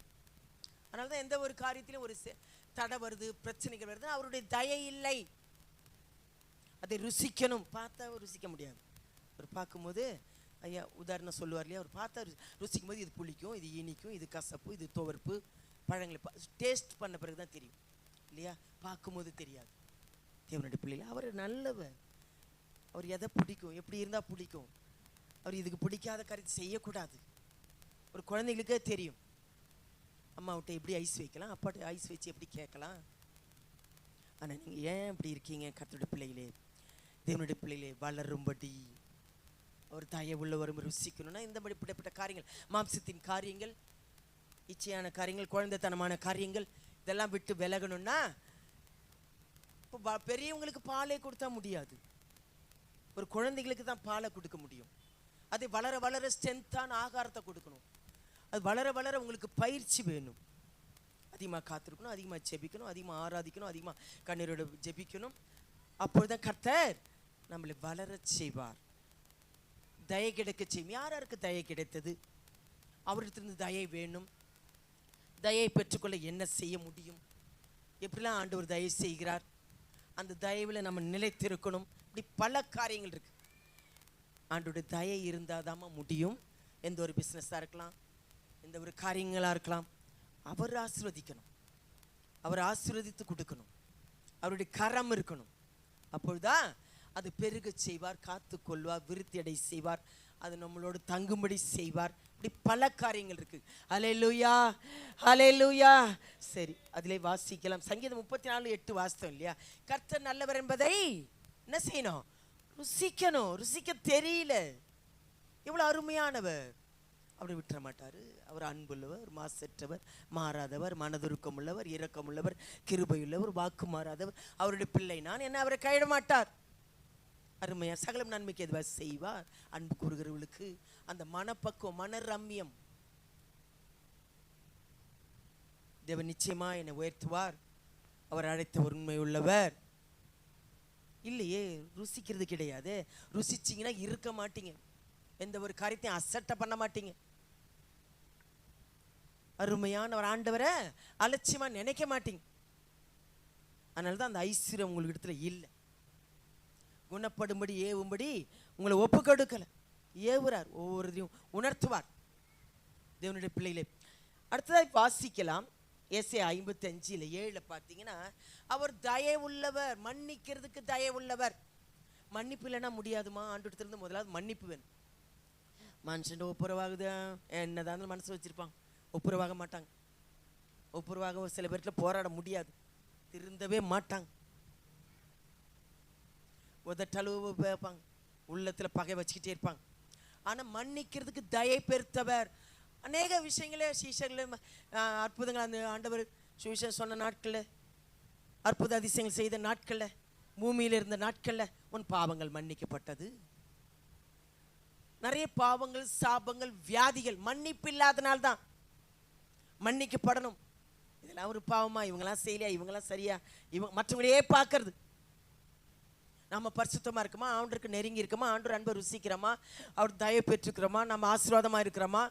அதனால தான் எந்த ஒரு காரியத்திலும் ஒரு தடை வருது, பிரச்சனைகள் வருது, அவருடைய தயை இல்லை. அதை ருசிக்கணும். பார்த்தா ருசிக்க முடியாது. ஒரு பார்க்கும்போது ஐயா உதாரணம் சொல்லுவார் இல்லையா, அவர் பார்த்தா ருசிக்கும் போது இது புளிக்கும், இது இனிக்கும், இது கசப்பு, இது துவர்ப்பு, பழங்களை டேஸ்ட் பண்ண பிறகு தான் தெரியும் இல்லையா? பார்க்கும்போது தெரியாது. தேவனுடைய பிள்ளைகள் அவர் நல்லவர். அவர் எதை பிடிக்கும், எப்படி இருந்தால் பிடிக்கும். அவர் இதுக்கு பிடிக்காத காரியத்தை செய்யக்கூடாது. ஒரு குழந்தைங்களுக்கே தெரியும், அம்மாவிட்ட எப்படி ஐஸ் வைக்கலாம், அப்பாட்ட ஐஸ் வச்சு எப்படி கேட்கலாம். ஆனால் நீங்கள் ஏன் இப்படி இருக்கீங்க? கர்த்தருடைய பிள்ளைகளே, தேவனுடைய பிள்ளைகளே, வளரும்படி அவர் தயவுள்ள வரும் ருசிக்கணும்னா இந்த மாதிரி இப்படிப்பட்ட காரியங்கள், மாம்சத்தின் காரியங்கள், இச்சையான காரியங்கள், குழந்தைத்தனமான காரியங்கள், இதெல்லாம் விட்டு விலகணும்னா இப்போ பெரியவங்களுக்கு பாலே கொடுத்தா முடியாது, ஒரு குழந்தைகளுக்கு தான் பாலை கொடுக்க முடியும். அதை வளர வளர ஸ்ட்ரென்த்தான ஆகாரத்தை கொடுக்கணும். அது வளர வளர உங்களுக்கு பயிற்சி வேணும். அதிகமாக காத்திருக்கணும், அதிகமாக ஜெபிக்கணும், அதிகமாக ஆராதிக்கணும், அதிகமாக கண்ணீரோட ஜெபிக்கணும். அப்பொழுதுதான் கர்த்தர் நம்மளை வளர செய்வார், தயை கிடைக்க செய்யும். யாருக்கு தயை கிடைத்தது? அவரிடத்திலிருந்து தயை வேணும். தயை பெற்றுக்கொள்ள என்ன செய்ய முடியும்? எப்படிலாம் ஆண்டவர் தயை செய்கிறார்? அந்த தயவில் நம்ம நிலைத்திருக்கணும். இப்படி பல காரியங்கள் இருக்கு. ஆண்டோடைய தயை இருந்தால் தான் முடியும். எந்த ஒரு பிஸ்னஸாக இருக்கலாம், எந்த ஒரு காரியங்களாக இருக்கலாம், அவர் ஆசீர்வதிக்கணும், அவர் ஆசீர்வதித்து கொடுக்கணும், அவருடைய கரம் இருக்கணும். அப்பொழுதுதான் அது பெருக செய்வார், காத்து கொள்வார், விருத்தி அடை செய்வார், அது நம்மளோடு தங்கும்படி செய்வார். இப்படி பல காரியங்கள் இருக்கு. ஹல்லேலூயா, ஹல்லேலூயா. சரி, அதிலே வாசிக்கலாம். சங்கீதம் 34:8 வாசித்தோம் இல்லையா? கர்த்தர் நல்லவர் என்பதை என்ன செய்யணும்? ருசிக்கணும். ருசிக்க தெரியல. எவ்வளவு அருமையானவர். அப்படி விட்டுற மாட்டாரு. அவர் அன்புள்ளவர், மாசற்றவர், மாறாதவர், மனதுருக்கம் உள்ளவர், இரக்கம் உள்ளவர், கிருபையுள்ளவர், வாக்கு மாறாதவர். அவருடைய பிள்ளை நான், என்ன அவரை கைவிட மாட்டார். அருமையா சகலம் நன்மைக்கு எதுவாக செய்வார். அன்பு கூறுகிறவர்களுக்கு அந்த மனப்பக்குவம், மனரம்யம். தேவன் நிச்சயமா என்னை உயர்த்துவார். அவர் அழைத்த உண்மை உள்ளவர். இல்லையே, ருசிக்கிறது கிடையாது. ருசிச்சிங்கன்னா இருக்க மாட்டீங்க, எந்த ஒரு காரியத்தையும் அசட்டை பண்ண மாட்டீங்க. அருமையானவர் ஆண்டவரை அலட்சியமா நினைக்க மாட்டீங்க. அதனாலதான் அந்த ஐஸ்வர்யம் உங்களுக்கு இடத்துல இல்லை. குணப்படும்படி ஏவும்படி உங்களை ஒப்பு கொடுக்கல, ஏவுறார், ஒவ்வொருத்தையும் உணர்த்துவார் தேவனுடைய பிள்ளைகளே. அடுத்ததாக வாசிக்கலாம். ஏசாயா 55:7 பார்த்தீங்கன்னா, அவர் தயவுள்ளவர், மன்னிக்கிறதுக்கு தயவுள்ளவர். மன்னிப்பு இல்லைன்னா முடியாதுமா. ஆண்டவரிடத்திலிருந்து முதலாவது மன்னிப்பு வேணும். மனுஷன் ஒப்புரவாகுது, என்னதான் மனசு வச்சிருப்பாங்க, ஒப்புரவாக மாட்டாங்க. ஒப்புரவாக சில பேர்ல போராட முடியாது, திருந்தவே மாட்டாங்க, உதட்டளவு வைப்பாங்க, உள்ளத்துல பகை வச்சுக்கிட்டே இருப்பாங்க. ஆனா மன்னிக்கிறதுக்கு தயை பெருத்தவர். அநேக விஷயங்களே சீஷர்களே அற்புதங்கள் அந்த ஆண்டவர் சுவிசேஷம் சொன்ன நாட்களில், அற்புத அதிசயங்கள் செய்த நாட்களில், பூமியில் இருந்த நாட்களில் உன் பாவங்கள் மன்னிக்கப்பட்டது. நிறைய பாவங்கள், சாபங்கள், வியாதிகள் மன்னிப்பு இல்லாதனால்தான் மன்னிக்கப்படணும். இதெல்லாம் ஒரு பாவமா, இவங்கெல்லாம் செய்யலையா, இவங்கெல்லாம் சரியா, இவங்க மற்றவங்களையே பார்க்கறது. நம்ம பரிசுத்தமா இருக்குமா, ஆண்டவருக்கு நெருங்கி இருக்கமா, ஆண்டவர் அன்பை ருசிக்கிறோமா, அவர் தயவு பெற்றுக்கிறோமா, நம்ம ஆசீர்வாதமா இருக்கிறோமா,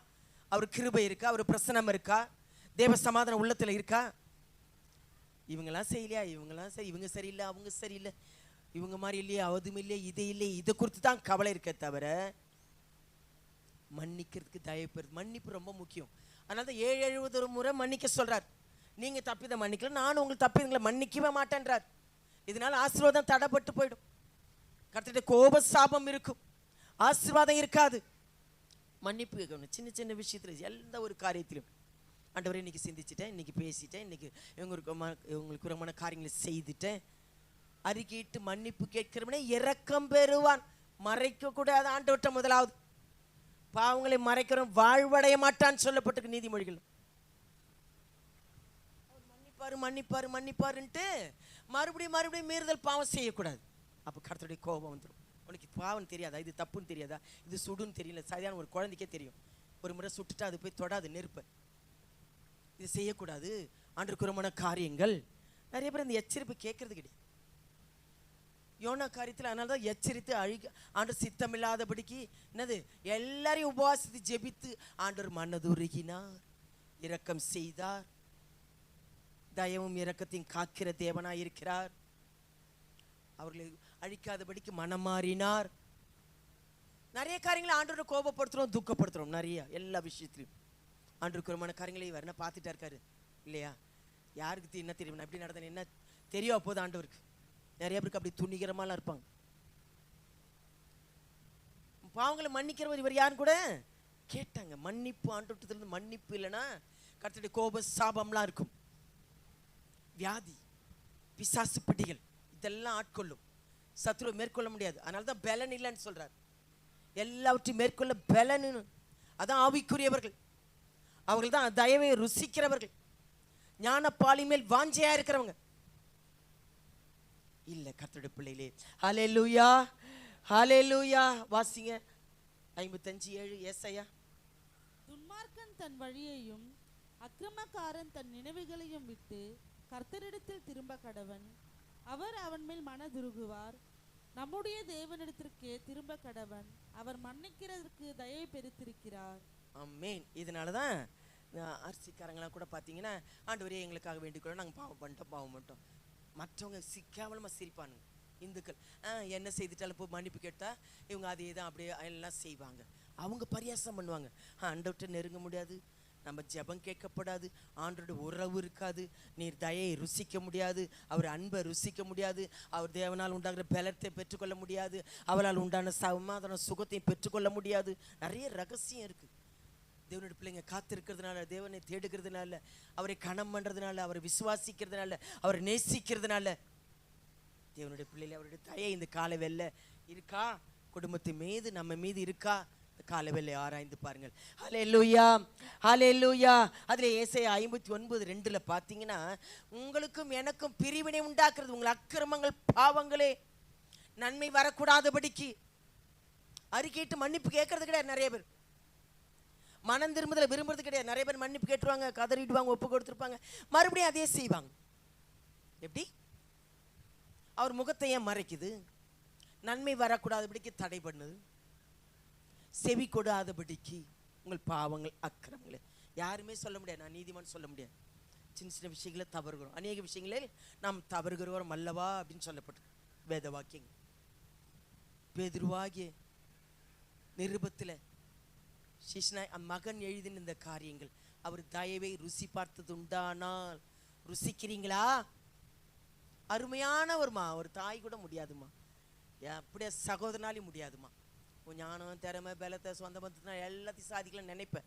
அவர் கிருபை இருக்கா, அவர் பிரசனம் இருக்கா, தேவ சமாதானம் உள்ளத்துல இருக்கா. இவங்கெல்லாம் செய்யலையா, இவங்கெல்லாம் சரி, இவங்க சரியில்லை, அவங்க சரியில்லை, இவங்க மாதிரி இல்லையே, அதுவும் இல்லையே, இது இல்லையே, இதை குறித்து தான் கவலை இருக்க தவிர மன்னிக்கிறதுக்கு தயவு. மன்னிப்பு ரொம்ப முக்கியம். அதனால தான் 7 முறை மன்னிக்க சொல்றார். நீங்க தப்பிதை மன்னிக்கல, நானும் உங்களுக்கு தப்பிதங்களை மன்னிக்கவே மாட்டேன்றார். இதனால ஆசீர்வாதம் தடைப்பட்டு போயிடும். கர்த்தருடைய கோப சாபம் இருக்கும், ஆசீர்வாதம் இருக்காது. மன்னிப்பு கேட்கணும். சின்ன சின்ன விஷயத்துல, எந்த ஒரு காரியத்திலும் ஆண்டவரே இன்னைக்கு சிந்திச்சிட்டேன், இன்னைக்கு பேசிட்டேன், இன்னைக்கு இவங்களுக்கு உரமான காரியங்களை செய்துட்டேன், அறிக்கையிட்டு மன்னிப்பு கேட்கிறவனே இரக்கம் பெறுவான். மறைக்க கூடாது ஆண்டவர்கிட்ட. முதலாவது பாவங்களை மறைக்கிறோம் வாழ்வடைய மாட்டான்னு சொல்லப்பட்டிருக்கு நீதிமொழிகள். மன்னிப்பாரு மன்னிப்பாரு மன்னிப்பாருன்ட்டு மறுபடியும் மறுபடியும் மீறுதல் பாவம் செய்யக்கூடாது. அப்போ கர்த்தருடைய கோபம் வந்துடும். உனக்கு பாவம் தெரியாதா, இது தப்புன்னு தெரியாதா, இது சுடுன்னு தெரியல, சரியான ஒரு குழந்தைக்கே தெரியும். ஒரு முறை சுட்டுட்டா அது போய் தொடாது நெருப்பை. இது செய்யக்கூடாது. ஆண்டவருக்கு உரமான காரியங்கள். நிறைய பேர் இந்த எச்சரிப்பு கேட்கறது கிடையாது. யோனா காரியத்தில் அதனால தான் எச்சரித்து ஆண்டவர் சித்தமில்லாதபடிக்கு என்னது எல்லாரையும் உபவாசித்து ஜெபித்து ஆண்டவர் மனதுருகினார், இரக்கம் செய்தார். தயவும் இரக்கத்தையும் காக்கிற தேவனாய் இருக்கிறார். அவர்களை அழிக்காதபடிக்கு மனம் மாறினார். நிறைய காரியங்களை ஆண்டவரை கோபப்படுத்துறோம், துக்கப்படுத்துறோம். நிறைய எல்லா விஷயத்திலையும் ஆண்டவருக்கு உரமான காரியங்களை வரணும் பார்த்துட்டா இருக்காரு இல்லையா? யாருக்கு என்ன தெரியும், நான் எப்படி நடந்தேன் என்ன தெரியும் அப்போது ஆண்டவருக்கு. நிறைய பேருக்கு அப்படி துணிகரமாலாம் இருப்பாங்க. பாவங்களை மன்னிக்கிறவர் இவர் யாருன்னு கூட கேட்டாங்க. மன்னிப்பு ஆண்டவரிடத்திலிருந்து மன்னிப்பு இல்லைன்னா கர்த்தருடைய கோப சாபம்லாம் இருக்கும். வியாதி, பிசாசு பிடிகள் இதெல்லாம் ஆட்கொள்ளும். சத்துருவை மேற்கொள்ள முடியாது. அதனால தான் பலன் இல்லைன்னு சொல்றார். எல்லாவற்றையும் மேற்கொள்ள பலன். அதான் ஆவிக்குரியவர்கள். அவர்கள் தான் தயவை ருசிக்கிறவர்கள். ஞான பாலி மேல் வாஞ்சையா இருக்கிறவங்க இல்ல கர்த்தருடைய பிள்ளைகளே. ஹல்லேலூயா, ஹல்லேலூயா. வாசிங்க 55:7 ஏசாயா.
துன்மார்க்கன் தன் வழியையும் அக்கிரமக்காரன் தன் நினைவுகளையும் விட்டு கர்த்தரிடத்தில் திரும்ப கடவன். அவர் அவன் மேல் மனதுருகுவார். நம்முடைய தேவனிடத்திற்கே திரும்ப கடவன். அவர் மன்னிக்கிறதற்கு தயை பெருத்திருக்கிறார்.
ஆமென். இதனாலதான் அரிசிக்காரங்களாம் கூட பார்த்தீங்கன்னா, ஆண்டவரே எங்களுக்காக வேண்டிக்கொள்ள நாங்கள் பாவம் பண்ணிட்டோம். மற்றவங்க கேவலமாக சிரிப்பானுங்க இந்துக்கள். என்ன செய்துட்டாலும் இப்போ மன்னிப்பு கேட்டால் இவங்க அதே தான் அப்படியே எல்லாம் செய்வாங்க. அவங்க பரியாசம் பண்ணுவாங்க. ஆண்டவர்கிட்ட நெருங்க முடியாது, நம்ம ஜெபம் கேட்கப்படாது, ஆண்டோட உறவு இருக்காது, நீர் தயையை ருசிக்க முடியாது, அவர் அன்பை ருசிக்க முடியாது, அவர் தேவனால் உண்டாகிற பலத்தை பெற்றுக்கொள்ள முடியாது, அவரால் உண்டான சமாதான சுகத்தையும் பெற்றுக்கொள்ள முடியாது. நிறைய ரகசியம் இருக்குது. தேவனுடைய பிள்ளைங்க காத்திருக்கிறதுனால, தேவனை தேடுகிறதுனால, அவரை கணம் பண்ணுறதுனால, அவரை விசுவாசிக்கிறதுனால, அவரை நேசிக்கிறதுனால தேவனுடைய பிள்ளைகள் அவருடைய தயை இந்த காலை வெள்ளை இருக்கா, குடும்பத்தின் மீது நம்ம மீது இருக்கா, இந்த காலை வெள்ளை ஆராய்ந்து பாருங்கள். ஹல்லேலூயா, ஹல்லேலூயா. அதில் ஏசாயா 59:2 பார்த்தீங்கன்னா, உங்களுக்கும் எனக்கும் பிரிவினை உண்டாக்குறது உங்கள் அக்கிரமங்கள் பாவங்களே, நன்மை வரக்கூடாதபடிக்கு. அறிக்கையிட்டு மன்னிப்பு கேட்கறது கிடையாது. நிறைய பேர் மனம் திரும்புதல விரும்புறது கிடையாது. நிறைய பேர் மன்னிப்பு கேட்டுருவாங்க, கதறிடுவாங்க, ஒப்பு கொடுத்துருப்பாங்க, மறுபடியும் அதே செய்வாங்க. எப்படி? அவர் முகத்தை ஏன் மறைக்குது? நன்மை வரக்கூடாதபடிக்கு தடை பண்ணுது, செவி கொடாதபடிக்கு உங்கள் பாவங்கள் அக்கிரமங்களே. யாருமே சொல்ல முடியாது, நான் நீதிமான் சொல்ல முடியாது. சின்ன சின்ன விஷயங்களை தவறுகிறோம், அநேக விஷயங்களில் நாம் தவறுகிறோம் அல்லவா அப்படின்னு சொல்லப்பட்டு வேத வாக்கியங்கள். பேதுருவாகிய நிருபத்தில் சிஷ்னாய் மகன் எழுதின இந்த காரியங்கள், அவர் தயவை ருசி பார்த்தது உண்டானால் ருசிக்கிறீங்களா? அருமையான ஒரு தாய் கூட முடியாதுமா, அப்படியே சகோதரனாலையும் முடியாதுமா. உன் ஞானம், திறமை, பலத்தை, சொந்த பந்தத்தினா எல்லாத்தையும் சாதிக்கலாம் நினைப்பேன்.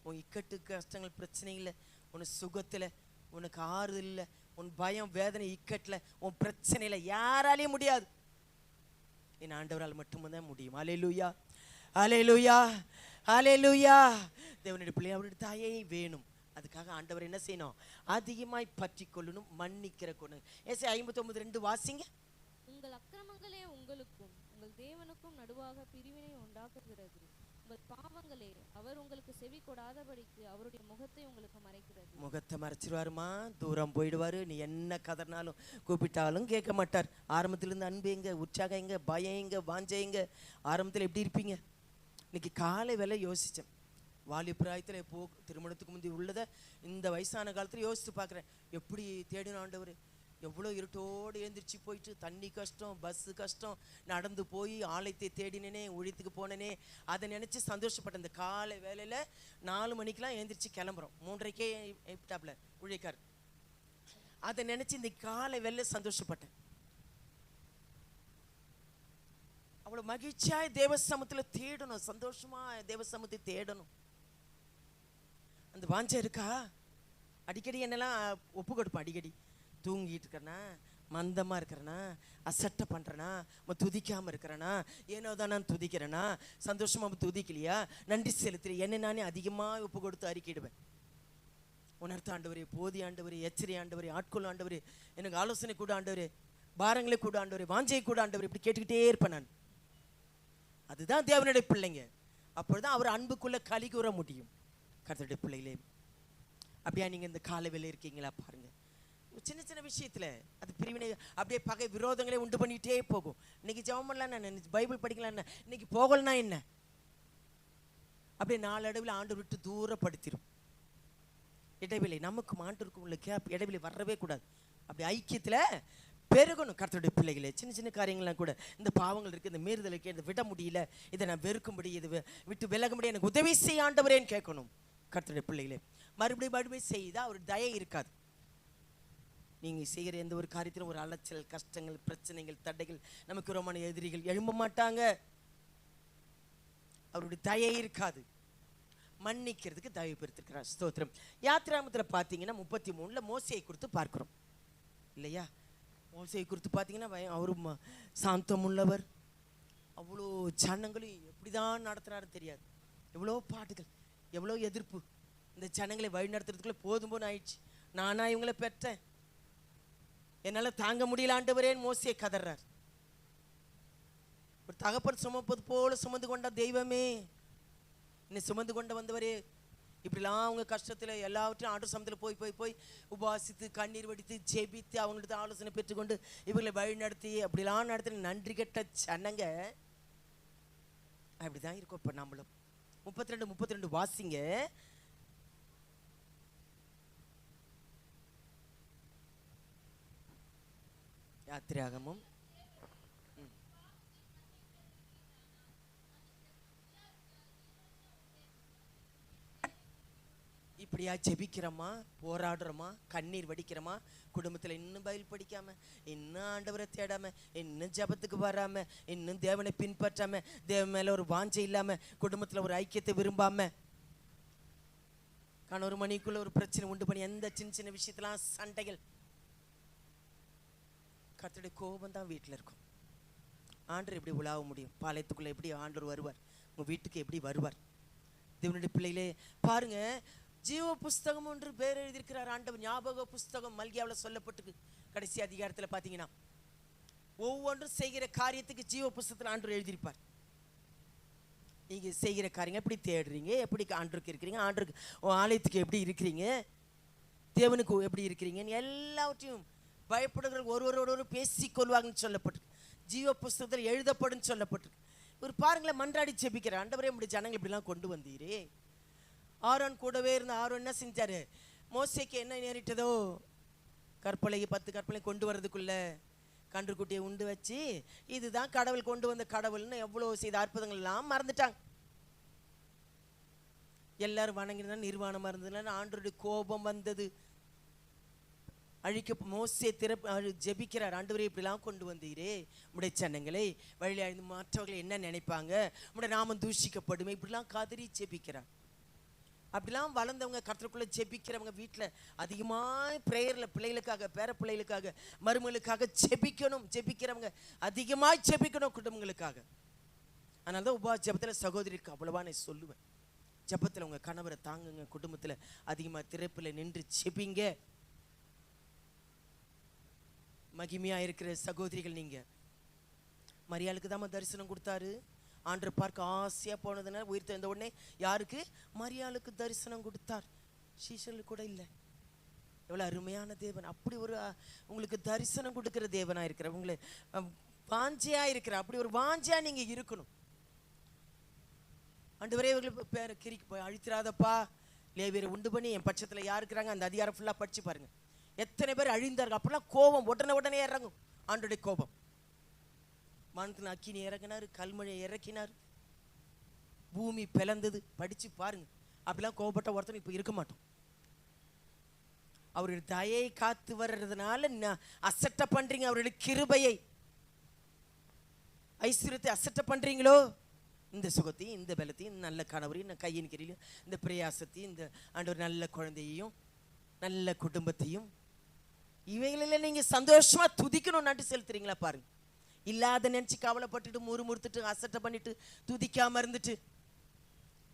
உன் இக்கட்டு கஷ்டங்கள் பிரச்சனைகளை, உன் சுகத்தில், உனக்கு ஆறுதல் இல்லை, உன் பயம் வேதனை இக்கட்டில், உன் பிரச்சனையில் யாராலையும் முடியாது. என் ஆண்டவரால் மட்டும்தான் முடியும். அல்லேலூயா, அல்லேலூயா, அல்லேலூயா. தேவனுடைய பிள்ளை அவருடைய தாயை வேணும். அதுக்காக ஆண்டவர் என்ன செய்யணும்? அதிகமாய் பற்றி கொள்ளணும், மன்னிக்கிற குணம். ஏசாயா 59:2 வாசிங்க.
உங்கள் அக்கிரமங்களே உங்களுக்கும் உங்கள் தேவனுக்கும் நடுவாக பிரிவினை உண்டாக்குகிறது. உங்கள் பாவங்களே அவர் உங்களுக்கு செவி கொடாதபடிக்கு அவருடைய முகத்தை உங்களுக்கு மறைக்கிறது.
முகத்தை மறைச்சிருவாருமா, தூரம் போயிடுவாரு. நீ என்ன கதறினாலும் கூப்பிட்டாலும் கேட்க மாட்டார். ஆரம்பத்திலிருந்து அன்பு எங்க, உற்சாகம் எங்க, பயம் எங்க, வாஞ்சை எங்க? ஆரம்பத்தில் எப்படி இருப்பீங்க? இன்னைக்கு காலை வேலை யோசித்தேன். வாலிபிராயத்தில் எப்போ திருமணத்துக்கு முந்தைய உள்ளதை இந்த வயசான காலத்தில் யோசித்து பார்க்குறேன். எப்படி தேடின ஆண்டவர், எவ்வளோ இருட்டோடு எழுந்திரிச்சு போயிட்டு, தண்ணி கஷ்டம், பஸ்ஸு கஷ்டம், நடந்து போய் ஆலயத்தை தேடினேனே, ஒழித்துக்கு போனேனே, அதை நினச்சி சந்தோஷப்பட்டேன். இந்த காலை வேலையில் 4 மணிக்கெலாம் எழுந்திரிச்சு கிளம்புறோம், 3:30 எப்டாப்ல உழைக்கார். அதை நினச்சி இந்த காலை வேலை சந்தோஷப்பட்டேன். அவ்வளோ மகிழ்ச்சியாக தேவசமத்தில் தேடணும், சந்தோஷமாக தேவசமத்தை தேடணும். அந்த வாஞ்சை இருக்கா? அடிக்கடி என்னெல்லாம் ஒப்பு கொடுப்பேன். அடிக்கடி தூங்கிட்டு இருக்கிறனா, மந்தமாக இருக்கிறனா, அசட்டை பண்ணுறேனா, துதிக்காமல் இருக்கிறேனா, ஏனோ தான் நான் துதிக்கிறேனா, சந்தோஷமாக துதிக்கலையா, நன்றி செலுத்துறேன், என்னை நானே அதிகமாக ஒப்பு கொடுத்து அறிக்கையிடுவேன். உணர்த்த ஆண்டவரே, போதி ஆண்டவரே, எச்சரி ஆண்டவரே, ஆட்கொள் ஆண்டவரே, எனக்கு ஆலோசனை கூட ஆண்டவரே, பாரங்களை கூட ஆண்டவரே, வாஞ்சையை கூட ஆண்டவரே, இப்படி கேட்டுக்கிட்டே இருப்பேன் நான். அதுதான் தேவனுடைய பிள்ளைங்க. அப்பொழுதுதான் அவர் அன்புக்குள்ள களி கூற முடியும். கர்த்தருடைய பிள்ளைகளே, அப்படியா நீங்கள் இந்த கால வேலை இருக்கீங்களா பாருங்க. சின்ன சின்ன விஷயத்துல அது பிரிவினை, அப்படியே பகை விரோதங்களே உண்டு பண்ணிட்டே போகும். இன்னைக்கு ஜெபம் பண்ணலாம் என்ன, பைபிள் படிக்கலாம் என்ன, இன்னைக்கு போகலன்னா என்ன, அப்படியே நாளடைவில் ஆண்டு விட்டு தூரப்படுத்திடும். இடைவெளி நமக்கும் ஆண்டுக்கும் உள்ள கேப், இடைவெளி வரவே கூடாது. அப்படி ஐக்கியத்துல பெருகணும். கர்த்தருடைய பிள்ளைகளே, சின்ன சின்ன காரியங்கள்லாம் கூட, இந்த பாவங்கள் இருக்குது, இந்த மீறுதலுக்கு, இதை விட முடியல, இதை நான் வெறுக்கும்படி, இதை விட்டு விலக முடியும், எனக்கு உதவி செய்ய ஆண்டவரேன்னு கேட்கணும். கர்த்தருடைய பிள்ளைகளே, மறுபடியும் செய்தால் அவர் தயை இருக்காது. நீங்கள் செய்கிற எந்த ஒரு காரியத்திலும் ஒரு அலைச்சல், கஷ்டங்கள், பிரச்சனைகள், தடைகள், நமக்கு ரோமான எதிரிகள் எழும்ப மாட்டாங்க. அவருடைய தயை இருக்காது. மன்னிக்கிறதுக்கு தயவு பெருத்திருக்கிறார். ஸ்தோத்திரம். யாத்திராமத்தில் பார்த்தீங்கன்னா 33 மோசையை குறித்து பார்க்கிறோம் இல்லையா? மோசையை குறித்து பார்த்தீங்கன்னா அவரும் சாந்தம் உள்ளவர். அவ்வளோ ஜனங்களையும் எப்படி தான் நடத்துனாருன்னு தெரியாது. எவ்வளோ பாட்டுகள், எவ்வளோ எதிர்ப்பு. இந்த ஜனங்களை வழி நடத்துறதுக்குள்ளே போதும் போதும் ஆயிடுச்சு. நானா இவங்களை பெற்றேன், என்னால் தாங்க முடியல ஆண்டவரேன்னு மோசையை கதறார். ஒரு தகப்பன் சுமப்பது போல சுமந்து கொண்ட தெய்வமே, என்னை சுமந்து கொண்டு வந்தவரே. இப்படிலாம் அவங்க கஷ்டத்தில் எல்லாவற்றையும் ஆண்டு சமத்தில் போய் போய் போய் உபாசித்து கண்ணீர் வடித்து ஜெபித்து அவங்கள்ட்ட ஆலோசனை பெற்றுக்கொண்டு இவர்களை வழி நடத்தி அப்படிலாம் நடத்தின நன்றி கெட்ட சனங்க அப்படிதான் இருக்கும். இப்போ நம்மளும் 32 வாசிங்க. யாத்திராகமும் இப்படியா ஜெபிக்கிறோமா, போராடுறோமா, கண்ணீர் வடிக்கிறோமா, குடும்பத்தில் இன்னும் பைபிள் படிக்காம, இன்னும் ஆண்டவரை தேடாம, இன்னும் ஜபத்துக்கு வராம, இன்னும் தேவனை பின்பற்றாம, தேவன் மேல ஒரு வாஞ்சை இல்லாம, குடும்பத்தில் ஒரு ஐக்கியத்தை விரும்பாம, கணவர் மணிக்குள்ள ஒரு பிரச்சனை உண்டு பண்ணி எந்த சின்ன சின்ன விஷயத்தெல்லாம் சண்டைகள், கர்த்தருடைய கோபம் தான் வீட்டில் இருக்கும். ஆண்டவர் எப்படி உலாவ முடியும்? பாளையத்துக்குள்ள எப்படி ஆண்டவர் வருவார்? உங்க வீட்டுக்கு எப்படி வருவார்? தேவனுடைய பிள்ளைகளே பாருங்க, ஜீவ புஸ்தகம் ஒன்று பேர் எழுதியிருக்கிறார் ஆண்டவர். ஞாபக புஸ்தகம் மல்கியாவில் சொல்லப்பட்டு கடைசி அதிகாரத்தில் பார்த்தீங்கன்னா ஒவ்வொன்றும் செய்கிற காரியத்துக்கு ஜீவ புஸ்தகத்தில் ஆண்டவர் எழுதியிருப்பார். நீங்க செய்கிற காரியங்கள் எப்படி தேடுறீங்க, எப்படி ஆண்டருக்கு இருக்கிறீங்க, ஆண்டருக்கு ஆலயத்துக்கு எப்படி இருக்கிறீங்க, தேவனுக்கு எப்படி இருக்கிறீங்கன்னு எல்லாவற்றையும் பயப்படுகிற ஒருவரோடு பேசிக்கொள்வாங்கன்னு சொல்லப்பட்டிருக்கு. ஜீவ புஸ்தகத்தில் எழுதப்படும் சொல்லப்பட்டிருக்கு. ஒரு பாருங்களேன், மன்றாடி ஜெபிக்கிற ஆண்டவரே இப்படி ஜனங்கள் இப்படிலாம் கொண்டு வந்தீரே. ஆரோன் கூடவே இருந்த ஆரோன் என்ன செஞ்சாரு? மோசேக்கு என்ன நேரிட்டதோ, 10 கற்பலை கொண்டு வர்றதுக்குள்ள கன்றுக்குட்டியை உண்டு வச்சு இதுதான் கடவுள் கொண்டு வந்த கடவுள்னு எவ்வளோ செய்த அற்புதங்கள் எல்லாம் மறந்துட்டாங்க. எல்லாரும் வணங்கினா நிர்வாணமா இருந்ததுன்னா ஆண்டவருடைய கோபம் வந்தது. அழிக்க மோசே ஜெபிக்கிறார், ஆண்டவரே இப்படிலாம் கொண்டு வந்தீரே, உடைய சனங்களை வழியில் அழிந்து மற்றவர்கள் என்ன நினைப்பாங்க, உடைய நாமம் தூஷிக்கப்படுமே, இப்படிலாம் கதறி ஜெபிக்கிறார். அப்படிலாம் வளர்ந்தவங்க கர்த்தருக்குள்ள ஜெபிக்கிறவங்க வீட்டில் அதிகமாக ப்ரேயரில் பிள்ளைகளுக்காக, பேர பிள்ளைகளுக்காக, மருமகளுக்காக ஜெபிக்கிறவங்க அதிகமாக ஜெபிக்கணும் குடும்பங்களுக்காக. அதனால தான் உபா ஜெபத்தில் சகோதரிக்கு அவ்வளவா நான் சொல்லுவேன், ஜெபத்தில் உங்கள் கணவரை தாங்குங்க, குடும்பத்தில் அதிகமாக திறப்பில் நின்று ஜெபிங்க. மகிமையா இருக்கிற சகோதரிகள் நீங்க. மரியாளுக்கு தான் தரிசனம் கொடுத்தாரு. ஆண்டவர் பார்க்க ஆசையா போனதுனால உயிர் தெழுந்த உடனே யாருக்கு? மரியாளுக்கு தரிசனம் கொடுத்தார். சீஷர்களுக்கு கூட இல்லை. எவ்வளவு அருமையான தேவன்! அப்படி ஒரு உங்களுக்கு தரிசனம் கொடுக்கிற தேவனா இருக்கிற, உங்களை வாஞ்சையா இருக்கிற, அப்படி ஒரு வாஞ்சையா நீங்க இருக்கணும். ஆண்டவரே இவர்கள் பேரை கிரிக்கு போய் அழித்திராதப்பா, லேவியரை உண்டு பண்ணி என் பட்சத்தில் யார் இருக்கிறாங்க அந்த அதிகாரம் ஃபுல்லாக படிச்சு பாருங்க. எத்தனை பேர் அழிந்தார்கள். அப்பெல்லாம் கோபம் உடனே இறங்கும். ஆண்டோடைய கோபம் வானத்தில் அக்கினி இறங்கினார், கல்மழை இறக்கினார், பூமி பிளந்தது. படிச்சு பாருங்க. அப்படிலாம் கோபப்பட்ட ஒருத்தர் இப்போ இருக்க மாட்டோம். அவருடைய தயை காத்து வர்றதுனால அசட்ட பண்றீங்க. அவருடைய கிருபையை, ஐஸ்வர்யத்தை அசட்ட பண்றீங்களோ, இந்த சுகத்தையும் இந்த பலத்தையும், நல்ல கணவரையும், இந்த கையின் கீழிலும், இந்த பிரயாசத்தையும், இந்த ஆண்டவர் நல்ல குழந்தையையும் நல்ல குடும்பத்தையும், இவைகளில் நீங்க சந்தோஷமா துதிக்கணும், நன்றி செலுத்துறீங்களா பாருங்க. இல்லாத நினைச்சு கவலைப்பட்டுட்டு முறுமுறுத்துட்டு அசட்டை பண்ணிட்டு துதிக்காம இருந்துட்டு,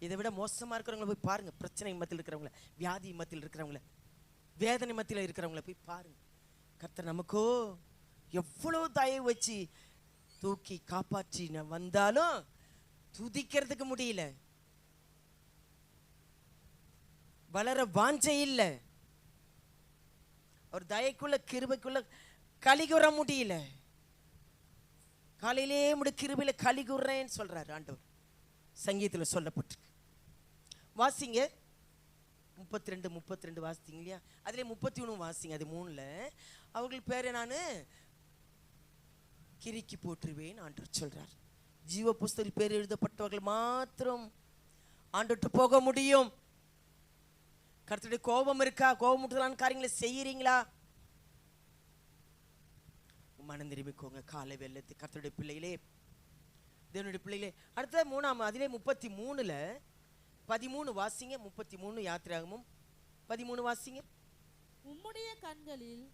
இதை விட மோசமா இருக்கிறவங்கள போய் பாருங்க. பிரச்சனை மத்தியில் இருக்கிறவங்கள, வியாதி மத்தியில் இருக்கிறவங்கள, வேதனை மத்தியில் இருக்கிறவங்கள போய் பாருங்க. கர்த்தர் நமக்கோ எவ்வளவு தயவு வச்சு தூக்கி காப்பாற்றி வந்தாலும் துதிக்கிறதுக்கு முடியல, வளர வாஞ்சை இல்லை, ஒரு தயக்குள்ள கிருபைக்குள்ள கலிகுற முடியல. காலையிலே முடி கிருபையில கலிகுறேன்னு சொல்றாரு ஆண்டவர், சங்கீதத்தில் சொல்லப்பட்டிருக்கு. வாசிங்க 32 வாசித்தீங்க இல்லையா? அதுல 31 வாசிங்க. அது 3ல அவர்கள் பேரை நான் கிறுக்கி போட்டுருவேன் ஆண்டவர் சொல்றார். ஜீவ புஸ்தகத்தில் பேர் எழுதப்பட்டவர்கள் மாத்திரம் ஆண்டவர்கிட்ட போக முடியும். கர்த்தருடைய கோபம் இருக்கா? கோபமுட்டலான காரியங்களை செய்யறீங்களா? மனம் திரும்பிக்கோங்க. காலை வெள்ளத்து கர்த்தருடைய பிள்ளைகளே, தேவனுடைய பிள்ளைகளே. அடுத்த 3ஆம் அதிலே 33ல 13 வாசிங்க. 33 யாத்திராகமும் 13 வாசிங்க.
உம்முடைய கண்களில்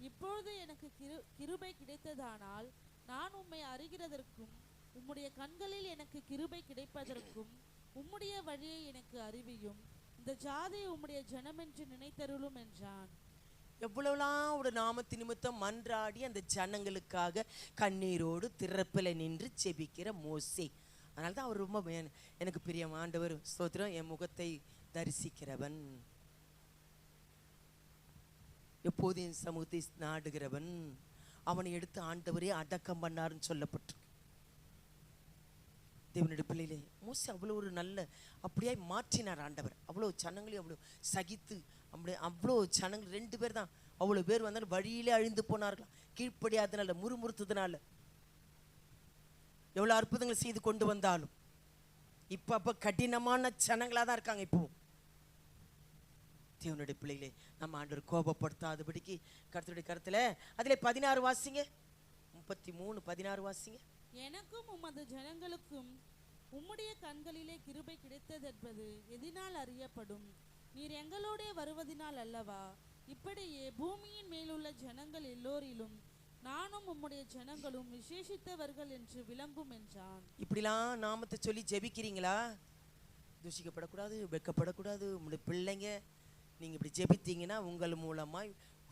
இப்பொழுது எனக்கு கிருபை கிடைத்ததானால் நான் உம்மை அறிகிறதற்கும் உம்முடைய கண்களில் எனக்கு கிருபை கிடைப்பதற்கும் உம்முடைய வழியை எனக்கு அறிவியும், இந்த ஜாதியை உம்முடைய ஜனமென்று நினைத்தருளும் என்றான்.
எவ்வளவுலாம் ஒரு நாமத்து நிமித்தம் மன்றாடி அந்த ஜனங்களுக்காக கண்ணீரோடு திறப்பில் நின்று செபிக்கிற மோசே, அதனால தான் அவர் ரொம்ப எனக்கு பிரியம். ஆண்டவர் ஸ்தோத்திரம், என் முகத்தை தரிசிக்கிறவன், எப்போதும் என் சமூகத்தை நாடுகிறவன், அவனை எடுத்து ஆண்டவரே அடக்கம் பண்ணாருன்னு சொல்லப்பட்டிருக்கு. தேவனுடைய பிள்ளையிலே மோசே அவ்வளோ ஒரு நல்ல அப்படியே மாற்றினார் ஆண்டவர். அவ்வளோ ஜனங்களையும் அவ்வளோ சகித்து அவ்வளோ ஜனங்கள் 2 பேர் தான் அவ்வளோ பேர் வந்தாலும் வழியிலே அழிந்து போனார்களாம். கீழ்ப்படியாதனால, முறுமுறுத்ததுனால. எவ்வளோ அற்புதங்களை செய்து கொண்டு வந்தாலும் அப்போ கடினமான ஜனங்களாக தான் இருக்காங்க. இப்போ தேவனுடைய பிள்ளைகளே, நம்ம ஆண்டவர் கோபப்படுத்தாதபடிக்கு கர்த்தருடைய கருத்தில் அதிலே 16 வாசிங்க, 33 16 வாசிங்க.
எனக்கும் உமது ஜனங்களுக்கும் உம்முடைய கண்களிலே கிருபை கிடைத்ததென்பது எதினால் அறியப்படும்? நீர் எங்களோடே வருவதினால் அல்லவா? இப்படியே பூமியின் மேலுள்ள ஜனங்கள் எல்லோரிலும் நானும் உம்முடைய ஜனங்களும் விசேஷித்தவர்கள் என்று விளங்கும் என்றான்.
இப்படிலாம் நாமத்தை சொல்லி ஜெபிக்கிறீங்களா? தூஷிக்கப்படக்கூடாது, வெக்கப்படக்கூடாது. உங்களுடைய பிள்ளைங்க நீங்கள் இப்படி ஜெபித்தீங்கன்னா உங்கள் மூலமாய்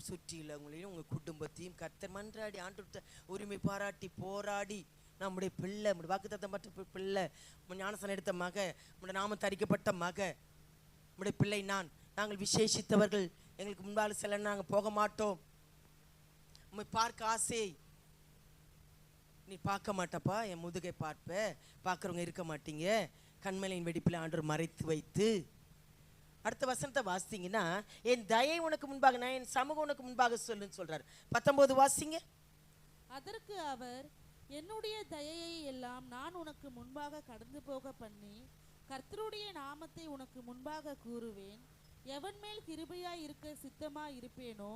சுற்றியுள்ளவங்களையும் உங்கள் குடும்பத்தையும் கர்த்தர் மன்றாடி ஆண்டு உரிமை பாராட்டி போராடி நம்முடைய பிள்ளை, நம்முடைய வாக்குத்தத்தம் பற்ற பிள்ளை, ஞானஸ்நானம் எடுத்த மக, நம்முடைய நாமம் தரிக்கப்பட்ட மக, நம்முடைய பிள்ளை நாங்கள் விசேஷித்தவர்கள், எங்களுக்கு முன்பால் செல்ல நாங்கள் போக மாட்டோம், உண்மை பார்க்க ஆசை. நீ பார்க்க மாட்டப்பா, என் முதுகை பார்ப்ப, பார்க்குறவங்க இருக்க மாட்டீங்க. கண்மலையின் வெடிப்பில் ஆண்டவர் மறைத்து வைத்து. அடுத்த வசனத்தை வாசித்தீங்கன்னா, என் தயை உனக்கு முன்பாக, நான் என் சமூகம் உனக்கு முன்பாக சொல்லுன்னு சொல்றாரு. 19 வாசிங்க.
அதற்கு அவர், என்னுடைய தயையை எல்லாம் நான் உனக்கு முன்பாக கடந்து போக பண்ணி கர்த்தருடைய நாமத்தை உனக்கு முன்பாக கூறுவேன். எவன் மேல் கிருபையாய் இருக்க சித்தமாய் இருப்பேனோ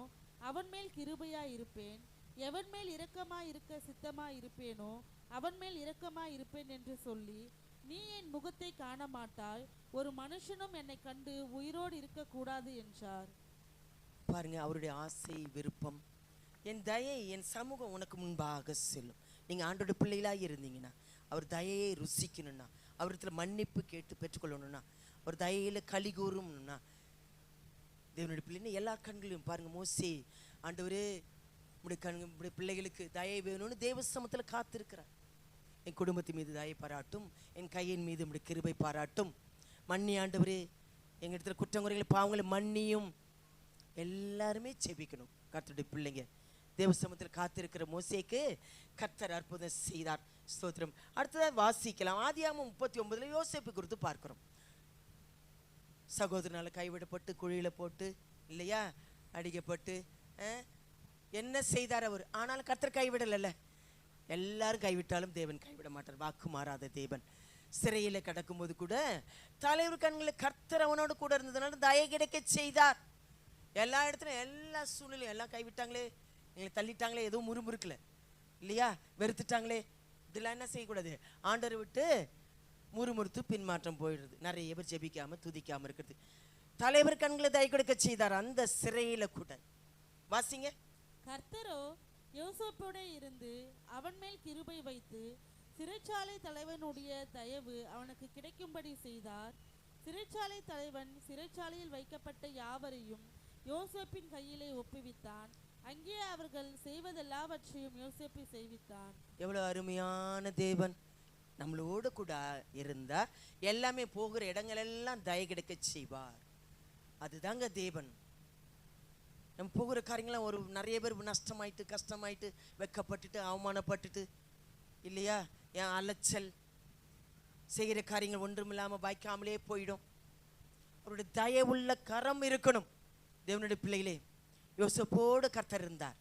அவன் மேல் கிருபையாய் இருப்பேன். எவன் மேல் இரக்கமாய் இருக்க சித்தமாய் இருப்பேனோ அவன் மேல் இரக்கமாய் இருப்பேன் என்று சொல்லி, நீ என் முகத்தை காண மாட்டாய், ஒரு மனுஷனும் என்னை கண்டு உயிரோடு இருக்கக்கூடாது என்றார்.
பாருங்க, அவருடைய ஆசை விருப்பம். என் தயை, என் சமூகம் உனக்கு முன்பாக செல்லும். நீங்கள் ஆண்டோட பிள்ளைகளாக இருந்தீங்கன்னா, அவர் தயையை ருசிக்கணும்னா, அவரிடத்துல மன்னிப்பு கேட்டு பெற்றுக்கொள்ளணும்னா, அவர் தயையில் களி கூறும்னா, தேவனுடைய பிள்ளைன்னு எல்லா கண்களையும் பாருங்கள். மோசே, ஆண்டவரே உடைய பிள்ளைகளுக்கு தயை வேணும்னு தேவ சமூகத்தில் காத்திருக்கிறார். என் குடும்பத்தின் மீது தயை பாராட்டும், என் கையின் மீது உடைய கிருபை பாராட்டும், மன்னி ஆண்டவரே, எங்கள் இடத்துல குற்றங்குறைகளை பாவங்களை மன்னியும். எல்லாருமே செபிக்கணும். கர்த்தருடைய பிள்ளைங்க தேவ சமூகத்தில் காத்திருக்கிற மோசேக்கு கர்த்தர் அற்புதம் செய்தார். ஸ்தோத்திரம். அடுத்ததாக வாசிக்கலாம். ஆதியாகமம் 39 யோசேப்பு குறித்து பார்க்கிறோம். சகோதரனால் கைவிடப்பட்டு குழியில் போட்டு இல்லையா, அடிக்கப்பட்டு என்ன செய்தார் அவர்? ஆனாலும் கர்த்தர் கைவிடலை. எல்லாரும் கைவிட்டாலும் தேவன் கைவிட மாட்டார். வாக்கு மாறாத தேவன். சிறையில் கிடக்கும்போது கூட தலைவர் கண்களில் கர்த்தர் அவனோடு கூட இருந்ததுனால தயை கிடைக்க செய்தார். எல்லா இடத்துலையும் எல்லா சூழ்நிலையும் எல்லாம் கைவிட்டாங்களே, எங்களை தள்ளிட்டாங்களே, எதுவும் முறுமுறுக்கல இல்லையா, வெறுத்துட்டாங்களே, இதெல்லாம் என்ன செய்யக்கூடாது? ஆண்டரை விட்டு முறுமுறுத்து பின்மாற்றம் போயிடுறது. நிறைய பேர் ஜெபிக்காம துதிக்காம இருக்கிறது. தலைவர் கண்களை தயை கொடுக்க செய்தார் அந்த சிறையில கூட. வாசிங்க.
கர்த்தரோ யோசேப்போட இருந்து அவன் மேல் கிருபை வைத்து சிறைச்சாலை தலைவனுடைய தயவு அவனுக்கு கிடைக்கும்படி செய்தார். சிறைச்சாலை தலைவன் சிறைச்சாலையில் வைக்கப்பட்ட யாவரையும் யோசேப்பின் கையிலே ஒப்புவித்தான். அங்கே அவர்கள் செய்வதெல்லாவற்றையும் யோசேப்பு செய்வித்தான்.
எவ்வளவு அருமையான தேவன் நம்மளோடு கூட இருந்தா எல்லாமே போகிற இடங்கள் எல்லாம் தயை கிடைக்க செய்வார். அதுதாங்க தேவன். நம்ம போகிற காரியங்களாம் ஒரு நிறைய பேர் நஷ்டமாயிட்டு கஷ்டமாயிட்டு வெக்கப்பட்டுட்டு அவமானப்பட்டுட்டு இல்லையா, என் அலைச்சல் செய்கிற காரியங்கள் ஒன்றுமில்லாமல் வாய்க்காமலே போயிடும். அவருடைய தயவுள்ள கரம் இருக்கணும். தேவனுடைய பிள்ளைகளே, யோசேப்போடு கர்த்தர் இருந்தார்.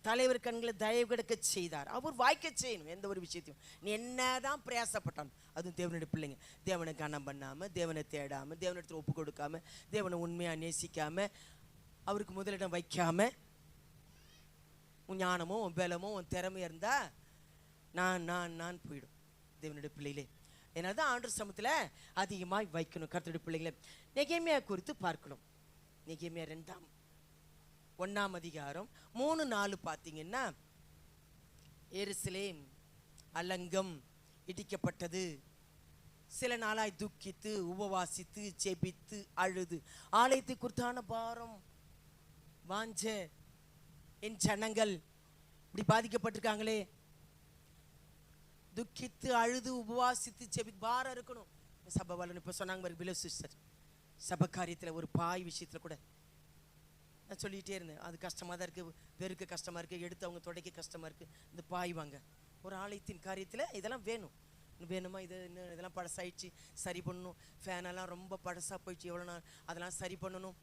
தலைவர் கண்களை தயவு கிடைக்க செய்தார். அவர் வாய்க்க செய்யணும். எந்த ஒரு விஷயத்தையும் நீ என்னதான் பிரயாசப்பட்டாலும், அதுவும் தேவனுடைய பிள்ளைங்க தேவனை கனம் பண்ணாமல், தேவனை தேடாமல், தேவனிடத்தில் ஒப்பு கொடுக்காம, தேவனை உண்மையாக நேசிக்காம, அவருக்கு முதலிடம் வைக்காம, உன் ஞானமோ உன் பலமோ உன் திறமையாக இருந்தா நான் போயிடும். தேவனுடைய பிள்ளைகளே, அதனால தான் ஆண்டவர் சமூகத்தில் அதிகமாக வைக்கணும் கர்த்தருடைய பிள்ளைகளை. நெகேமியா குறித்து பார்க்கணும். நெகேமியா 1ஆம் அதிகாரம் 3-4 பார்த்தீங்கன்னா, எருசலேம் அலங்கம் இடிக்கப்பட்டது. சில நாளாய் துக்கித்து உபவாசித்து ஜெபித்து அழுது ஆலயத்தை குறித்தான பாரம் வாஞ்ச என் ஜனங்கள் இப்படி பாதிக்கப்பட்டிருக்காங்களே, துக்கித்து அழுது உபவாசித்து செபி பாரம் இருக்கணும். சபை வளரணும். இப்போ சொன்னாங்க பாருங்க பிலோ சிஸ்டர், சபை காரியத்தில் ஒரு பாய் விஷயத்தில் கூட நான் சொல்லிகிட்டே இருந்தேன். அது கஷ்டமாக தான் இருக்குது, பெருக்க கஷ்டமாக இருக்குது, எடுத்து அவங்க துடைக்க கஷ்டமாக இருக்குது. இந்த பாய் வாங்க ஒரு ஆலயத்தின் காரியத்தில் இதெல்லாம் வேணும். வேணுமா? இன்னும் இதெல்லாம் பழசாயிடுச்சு, சரி பண்ணணும். ஃபேனெல்லாம் ரொம்ப பழசாக போயிடுச்சு, எவ்வளோ நாள், அதெல்லாம் சரி பண்ணணும்.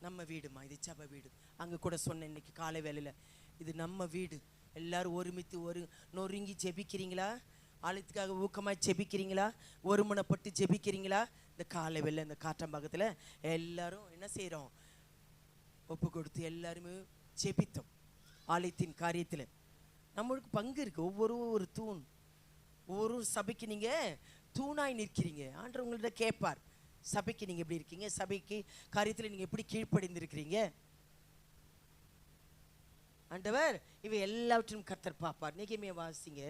நம்ம வீடுமா, இது சபை வீடு. அங்கே கூட சொன்னேன் இன்னைக்கு காலை வேலையில், இது நம்ம வீடு. எல்லாரும் ஒருமித்து நொறுங்கி ஜெபிக்கிறீங்களா? ஆலயத்துக்காக ஊக்கமாக ஜெபிக்கிறீங்களா? ஒருமனப்பட்டு ஜெபிக்கிறீங்களா? இந்த காலை வேலை இந்த காற்றம்பாக்கத்தில் எல்லாரும் என்ன செய்கிறோம்? ஒப்பு கொடுத்து எல்லாருமே ஜெபித்தோம். ஆலயத்தின் காரியத்தில் நம்மளுக்கு பங்கு இருக்குது. ஒவ்வொரு தூண், ஒவ்வொரு சபைக்கு நீங்கள் தூணாய் நிற்கிறீங்க. ஆண்டவர் உங்கள்கிட்ட கேட்பார், சபைக்கு நீங்கள் எப்படி இருக்கீங்க? சபைக்கு காரியத்தில் நீங்கள் எப்படி கீழ்ப்படிந்திருக்கிறீங்க? ஆண்டவர் இவை எல்லாவற்றையும் கர்த்தர் பார்ப்பார். நெகேமியா வாசிங்க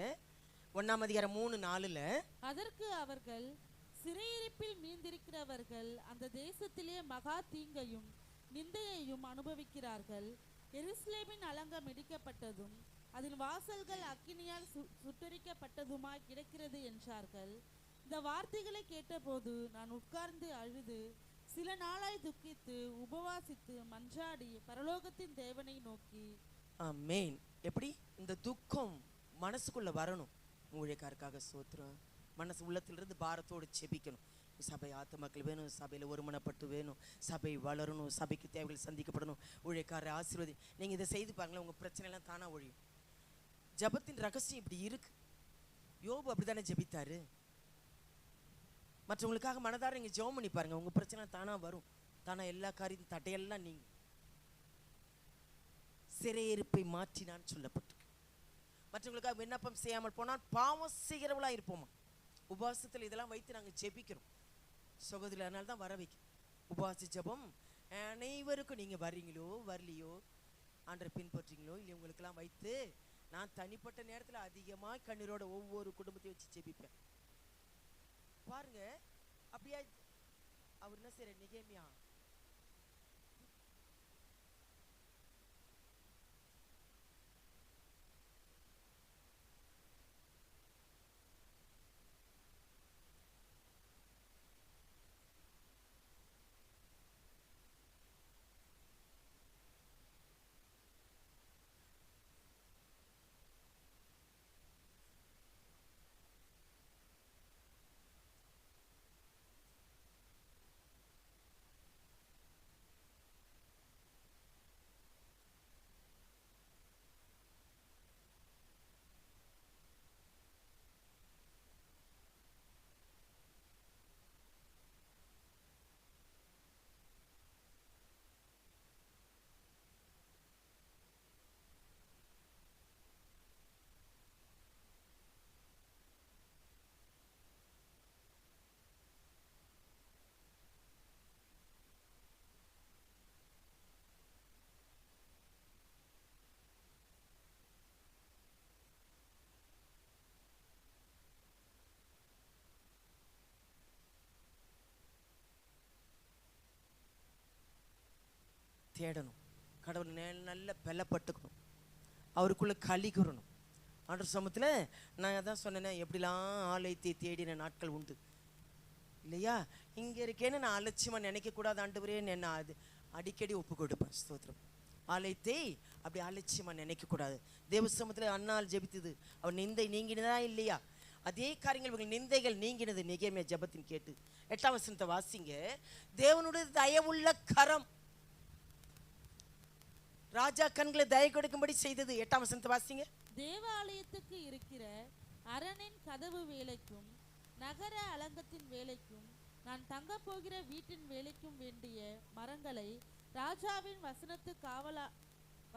1:3-4.
அதற்கு அவர்கள், சிறையிருப்பில் மீந்திருக்கிறவர்கள் அந்த தேசத்திலே மகா தீங்கையும் நிந்தையையும் அனுபவிக்கிறார்கள். எருசலேமின் அலங்கம் இடிக்கப்பட்டதும் அதன் வாசல்கள் அக்கினியால் சுட்டரிக்கப்பட்டதுமாய் கிடக்கிறது என்றார்கள். இந்த வார்த்தைகளை கேட்டபோது நான் உட்கார்ந்து அழுது சில நாளாய் துக்கித்து உபவாசித்து மன்றாடி பரலோகத்தின் தேவனை நோக்கி.
ஆமென். எப்படி இந்த துக்கம் மனசுக்குள்ள வரணும்? ஊழியக்காரருக்காக சோத்திரம், மனசு உள்ளத்திலிருந்து பாரத்தோடு செபிக்கணும். சபை ஆத்துமாக்கள் வேணும், சபையில் ஒருமனப்பட்டு வேணும், சபை வளரணும், சபைக்கு தேவைகள் சந்திக்கப்படணும், ஊழியக்காரரை ஆசீர்வதி. நீங்கள் இதை செய்து பாருங்களேன், உங்கள் பிரச்சனைலாம் தானாக ஒழியும். ஜபத்தின் ரகசியம் இப்படி இருக்கு. யோபு அப்படித்தானே ஜெபித்தாரு. மற்றவங்களுக்காக மனதார நீங்கள் ஜெபம் பண்ணி பாருங்க, உங்கள் பிரச்சனை தானாக வரும். தானாக எல்லா காரியம் தடையெல்லாம் நீங்கள் சிறையிருப்பை மாற்றினான்னு சொல்லப்பட்டிருக்கு. மற்றவங்களுக்காக விண்ணப்பம் செய்யாமல் போனால் பாவம் செய்கிறவளா இருப்போமா? உபவாசத்தில் இதெல்லாம் வைத்து நாங்கள் ஜெபிக்கிறோம். சகோதரி அதனால தான் வர வைக்கும் உபவாச ஜெபம். அனைவருக்கும் நீங்கள் வர்றீங்களோ வரலையோ, ஆண்டரை பின்பற்றீங்களோ இல்லை, உங்களுக்கெல்லாம் வைத்து நான் தனிப்பட்ட நேரத்தில் அதிகமாக கண்ணீரோட ஒவ்வொரு குடும்பத்தையும் வச்சு ஜெபிப்பேன். பாருங்க, அப்படியா அவர் என்ன செய்யற? நெகேமியா தேடணும். கடவுள் நல்ல பலப்பட்டுக்கணும், அவருக்குள்ளே கலிகுறணும். ஆண்டவர் சமூகத்தில் நான் அதான் சொன்னேனே, எப்படிலாம் ஆலயத்தை தேடின நாட்கள் உண்டு இல்லையா? இங்கே இருக்கேன்னு நான் அலட்சியமாக நினைக்கக்கூடாது. ஆண்டவரே நான் அது அடிக்கடி ஒப்பு கொடுப்பேன். ஸ்தோத்திரம். ஆலயத்தை அப்படி அலட்சியமாக நினைக்கக்கூடாது. தேவ சமூகத்தில் அண்ணால் ஜெபித்தது, அவர் நிந்தை நீங்கினதா இல்லையா? அதே காரியங்கள் இவங்க நிந்தைகள் நீங்கினது. நெகேமியா ஜெபத்தின் கேட்டு 8ஆம் வசனத்தை வாசிங்க. தேவனுடைய தயவுள்ள கரம் ராஜா கண்களை தயை கொடுக்கும்படி செய்தது. 8ஆம் வசனத்தை வாசிங்க.
தேவாலயத்துக்கு இருக்கிற அரணின் கதவு வேலைக்கும் நகர அலங்கத்தின் வேலைக்கும் நான் தங்க போகிற வீட்டின் வேலைக்கும் வேண்டிய மரங்களை ராஜாவின்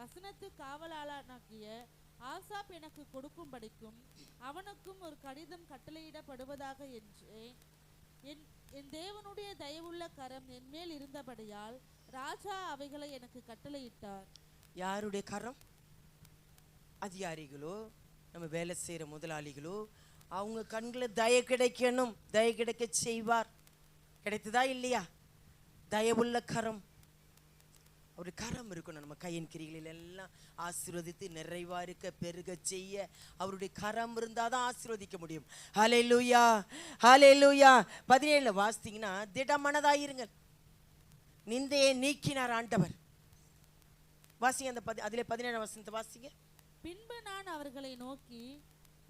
வசனத்து காவலாளனாகிய ஆசாப் எனக்கு கொடுக்கும்படிக்கும் அவனுக்கும் ஒரு கடிதம் கட்டளையிடப்படுவதாக என்று என் தேவனுடைய தயவுள்ள கரம் என் மேல் இருந்தபடியால் ராஜா அவைகளை எனக்கு கட்டளையிட்டார்.
யாருடைய கரம்? அதிகாரிகளோ நம்ம வேலை செய்கிற முதலாளிகளோ, அவங்க கண்களில் தய கிடைக்கணும், தய கிடைக்க செய்வார். கிடைத்ததா இல்லையா? தயவுள்ள கரம் அவருடைய கரம் இருக்கணும். நம்ம கையின் கிரிகளில் எல்லாம் ஆசீர்வதித்து நிறைவா இருக்க பெருக செய்ய அவருடைய கரம் இருந்தாதான் ஆசீர்வதிக்க முடியும். ஹல்லேலூயா, ஹல்லேலூயா. 17 வாசித்தீங்கன்னா, திடமனதாயிருங்கள், நிந்தையை நீக்கினார் ஆண்டவர். வாசிங்க அந்த அதிலே 17 வசனத்தை வாசிங்க.
பின்பு நான் அவர்களை நோக்கி,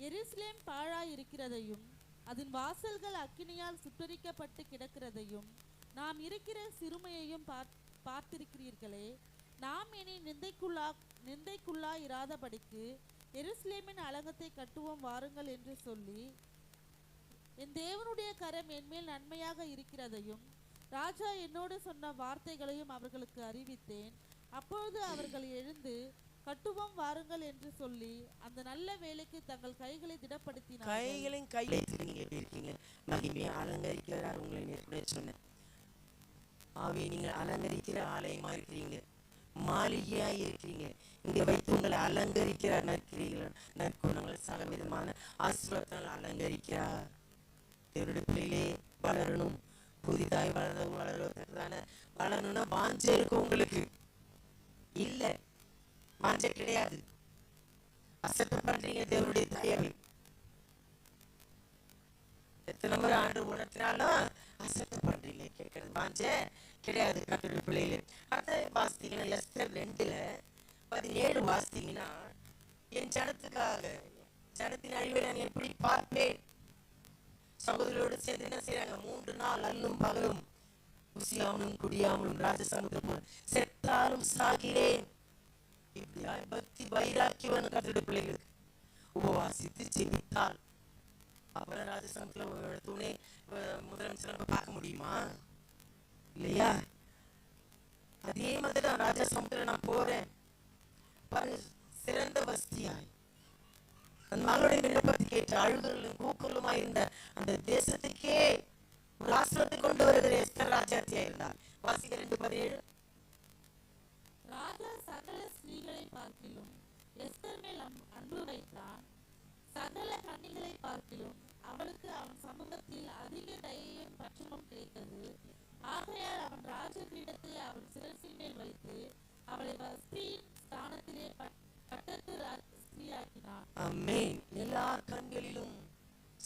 எருசலேம் பாழாய் இருக்கிறதையும் அதன் வாசல்கள் அக்கினியால் சுட்டரிக்கப்பட்டு கிடக்கிறதையும் நாம் இருக்கிற சிறுமையையும் பார்த்திருக்கிறீர்களே. நாம் இனி நிந்தைக்குள்ளா இராதபடிக்கு எருசலேமின் அலங்கத்தை கட்டுவோம் வாருங்கள் என்று சொல்லி, என் தேவனுடைய கரம் என்மேல் நன்மையாக இருக்கிறதையும் ராஜா என்னோடு சொன்ன வார்த்தைகளையும் அவர்களுக்கு அறிவித்தேன். அப்பொழுது அவர்கள் எழுந்து கட்டுவோம் வாருங்கள் என்று சொல்லி அந்த நல்ல வேலைக்கு தங்கள் கைகளை திடப்படுத்தினார்கள்.
மகிமையை அலங்கரிக்கிறார். உங்களை நேர்மையா சொன்னேன், ஆவியை நீங்கள் அலங்கரிக்கிற ஆலயமா இருக்கிறீங்க, மாளிகையா இருக்கிறீங்க. இங்க வைத்து உங்களை அலங்கரிக்கிறார். நற்குணங்கள் சகல விதமான ஆசீர்வாதங்கள் அலங்கரிக்கிறார். தேவனுடைய பிள்ளைகளே, வளரணும், புதிதாய் வளர்வதற்கான வளரணும்னா வாஞ்சை இருக்கும். உங்களுக்கு இல்ல, வாஞ்சை கிடையாது. அசட்டை பண்றீங்க தேவனுடைய தயவை. எத்தனை முறை ஆண்டு உணர்த்தினாலும் அசட்டை பண்றீங்க, கேட்கறது வாஞ்சை கிடையாது. கர்த்தருடைய பிள்ளைகளே, அடுத்த வாசித்தீங்கன்னா எஸ்தர் 2:17 வாசித்தீங்கன்னா, என் ஜனத்துக்காக ஜனத்தின் அழிவை நான் எப்படி பார்ப்பேன். சகோதரியோடு சேர்ந்து என்ன செய்யறாங்க? 3 நாள் அல்லும் பகலும் குசியாமலும் குடியாமலும் ராஜசமுத்திரம் செத்தாலும் சாகிறேன். இப்படியாய் பக்தி வைராக்கியவன் கர்த்தருடைய பிள்ளைகளுக்கு உபவாசித்து ஜெபித்தால் அப்புறம் ராஜசமுத்திரம் துணை முதலமைச்சர் பார்க்க முடியுமா? இல்லையா? அதே மாதிரி தான் ராஜசமுத்திரம் நான் போறேன், சிறந்த வசதியாய் அந்த மகளுடைய விண்ணப்பத்தை கேட்டு அழுகலும் கூக்கலுமா இருந்த அந்த தேசத்துக்கே ஒரு ஆசிரத்தை கொண்டு வருகிற எஸ்தர் ராஜாத்தியா இருந்தார். வாசிக்க 2:17.
ராஜா சகல ஸ்திரீகளை பார்க்கிலும் எஸ்தர் மேல் அன்பு வைத்தான். சகல கன்னிகளை பார்க்கிலும் அவளுக்கு அவன் சமூகத்தில் அதிக தயையும் பட்சமும் கிடைத்தது. ஆகையால் அவன் ராஜபீடத்தை அவள் சிரசின் மேல் வைத்து அவளை வஸ்தியின் ஸ்தானத்திலே பட்டத்து ஸ்திரீயாக்கினான்.
ஆமென். எல்லா கண்களிலும்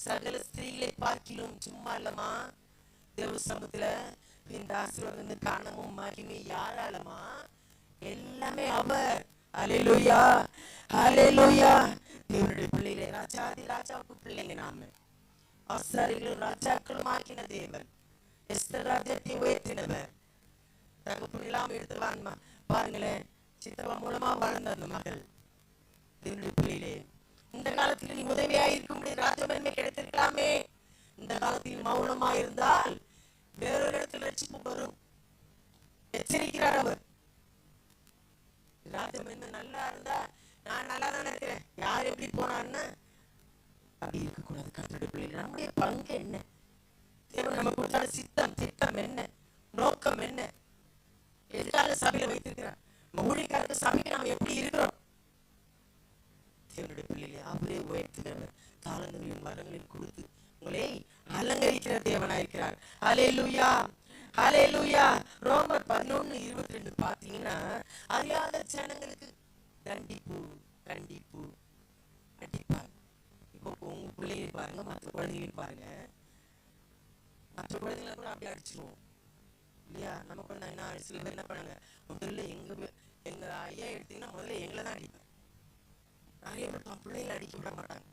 சகல ஸ்திரீகளை பார்க்கிலும் சும்மா இல்லமா தேவ சமூகத்துல இந்த ஆசீர்வாதம் காரணமும் மகிமை யாராலமா? எல்லாமே அவர். ஹல்லேலூயா, ஹல்லேலூயா. தேவனுடைய பிள்ளைகளே, ராஜாதி ராஜாவுக்கு பிள்ளைங்க நாம, ஆசாரியர்களும் ராஜாக்களும் ஆக்கின தேவன். எஸ்தர் ராஜ்யத்தை உயர்த்தினவர். தகப்பன் இல்லாம எடுத்துவான்மா பாருங்களேன், சித்தவா மூலமா வாழ்ந்த அந்த மகள். தேவனுடைய பிள்ளைகளே, இந்த காலத்தில் நீ உதவியா இருக்க முடியும், ராஜமன்மை கிடைத்திருக்கலாமே. இந்த காலத்தில் மௌனமா இருந்தால் வேறொரு இடத்தில் ரட்சிப்பு வரும். எச்சரிக்கிறார் அவர். ராஜமன்மை நல்லா இருந்தா நான் நல்லா தான் இருக்கிறேன், யார் எப்படி போனான்னு அப்படி இருக்கக்கூடாது. கர்த்தருடைய பிள்ளைகள், நம்முடைய பங்கு என்ன? தேவன் நமக்கு கொடுத்த சித்தம் திட்டம் என்ன, நோக்கம் என்ன, எதிர்கால சபையில வைத்திருக்கிறார். ஊழியக்காரருக்கு சபையில நாம் எப்படி இருக்கிறோம்? தேவனுடைய பிள்ளைகளை அவரே உயர்த்துகிறவர். தாளங்களையும் வரங்களையும் கொடுத்து உங்களை அலங்கரிக்கிற தேவனா இருக்கிறார். ஹல்லேலூயா, ஹல்லேலூயா. ரோமர் 11:22 பாத்தீங்கன்னா, அறியாத ஜனங்களுக்கு தண்டிப்பு கண்டிப்பு அடிப்பார். இப்போ உங்க பிள்ளைகளை பாருங்க, மற்ற குழந்தைகளை பாருங்க. மற்ற குழந்தைங்களை கூட அப்படி அடிச்சிருவோம் இல்லையா? நம்ம குழந்தைங்கன்னா சில பேர் என்ன பண்ணாங்க, முதல்ல எங்க ஐயா எடுத்தீங்கன்னா முதல்ல எங்களை தான் அடிப்பேன். நிறைய பேர் பிள்ளைகளை அடிக்க விட மாட்டாங்க,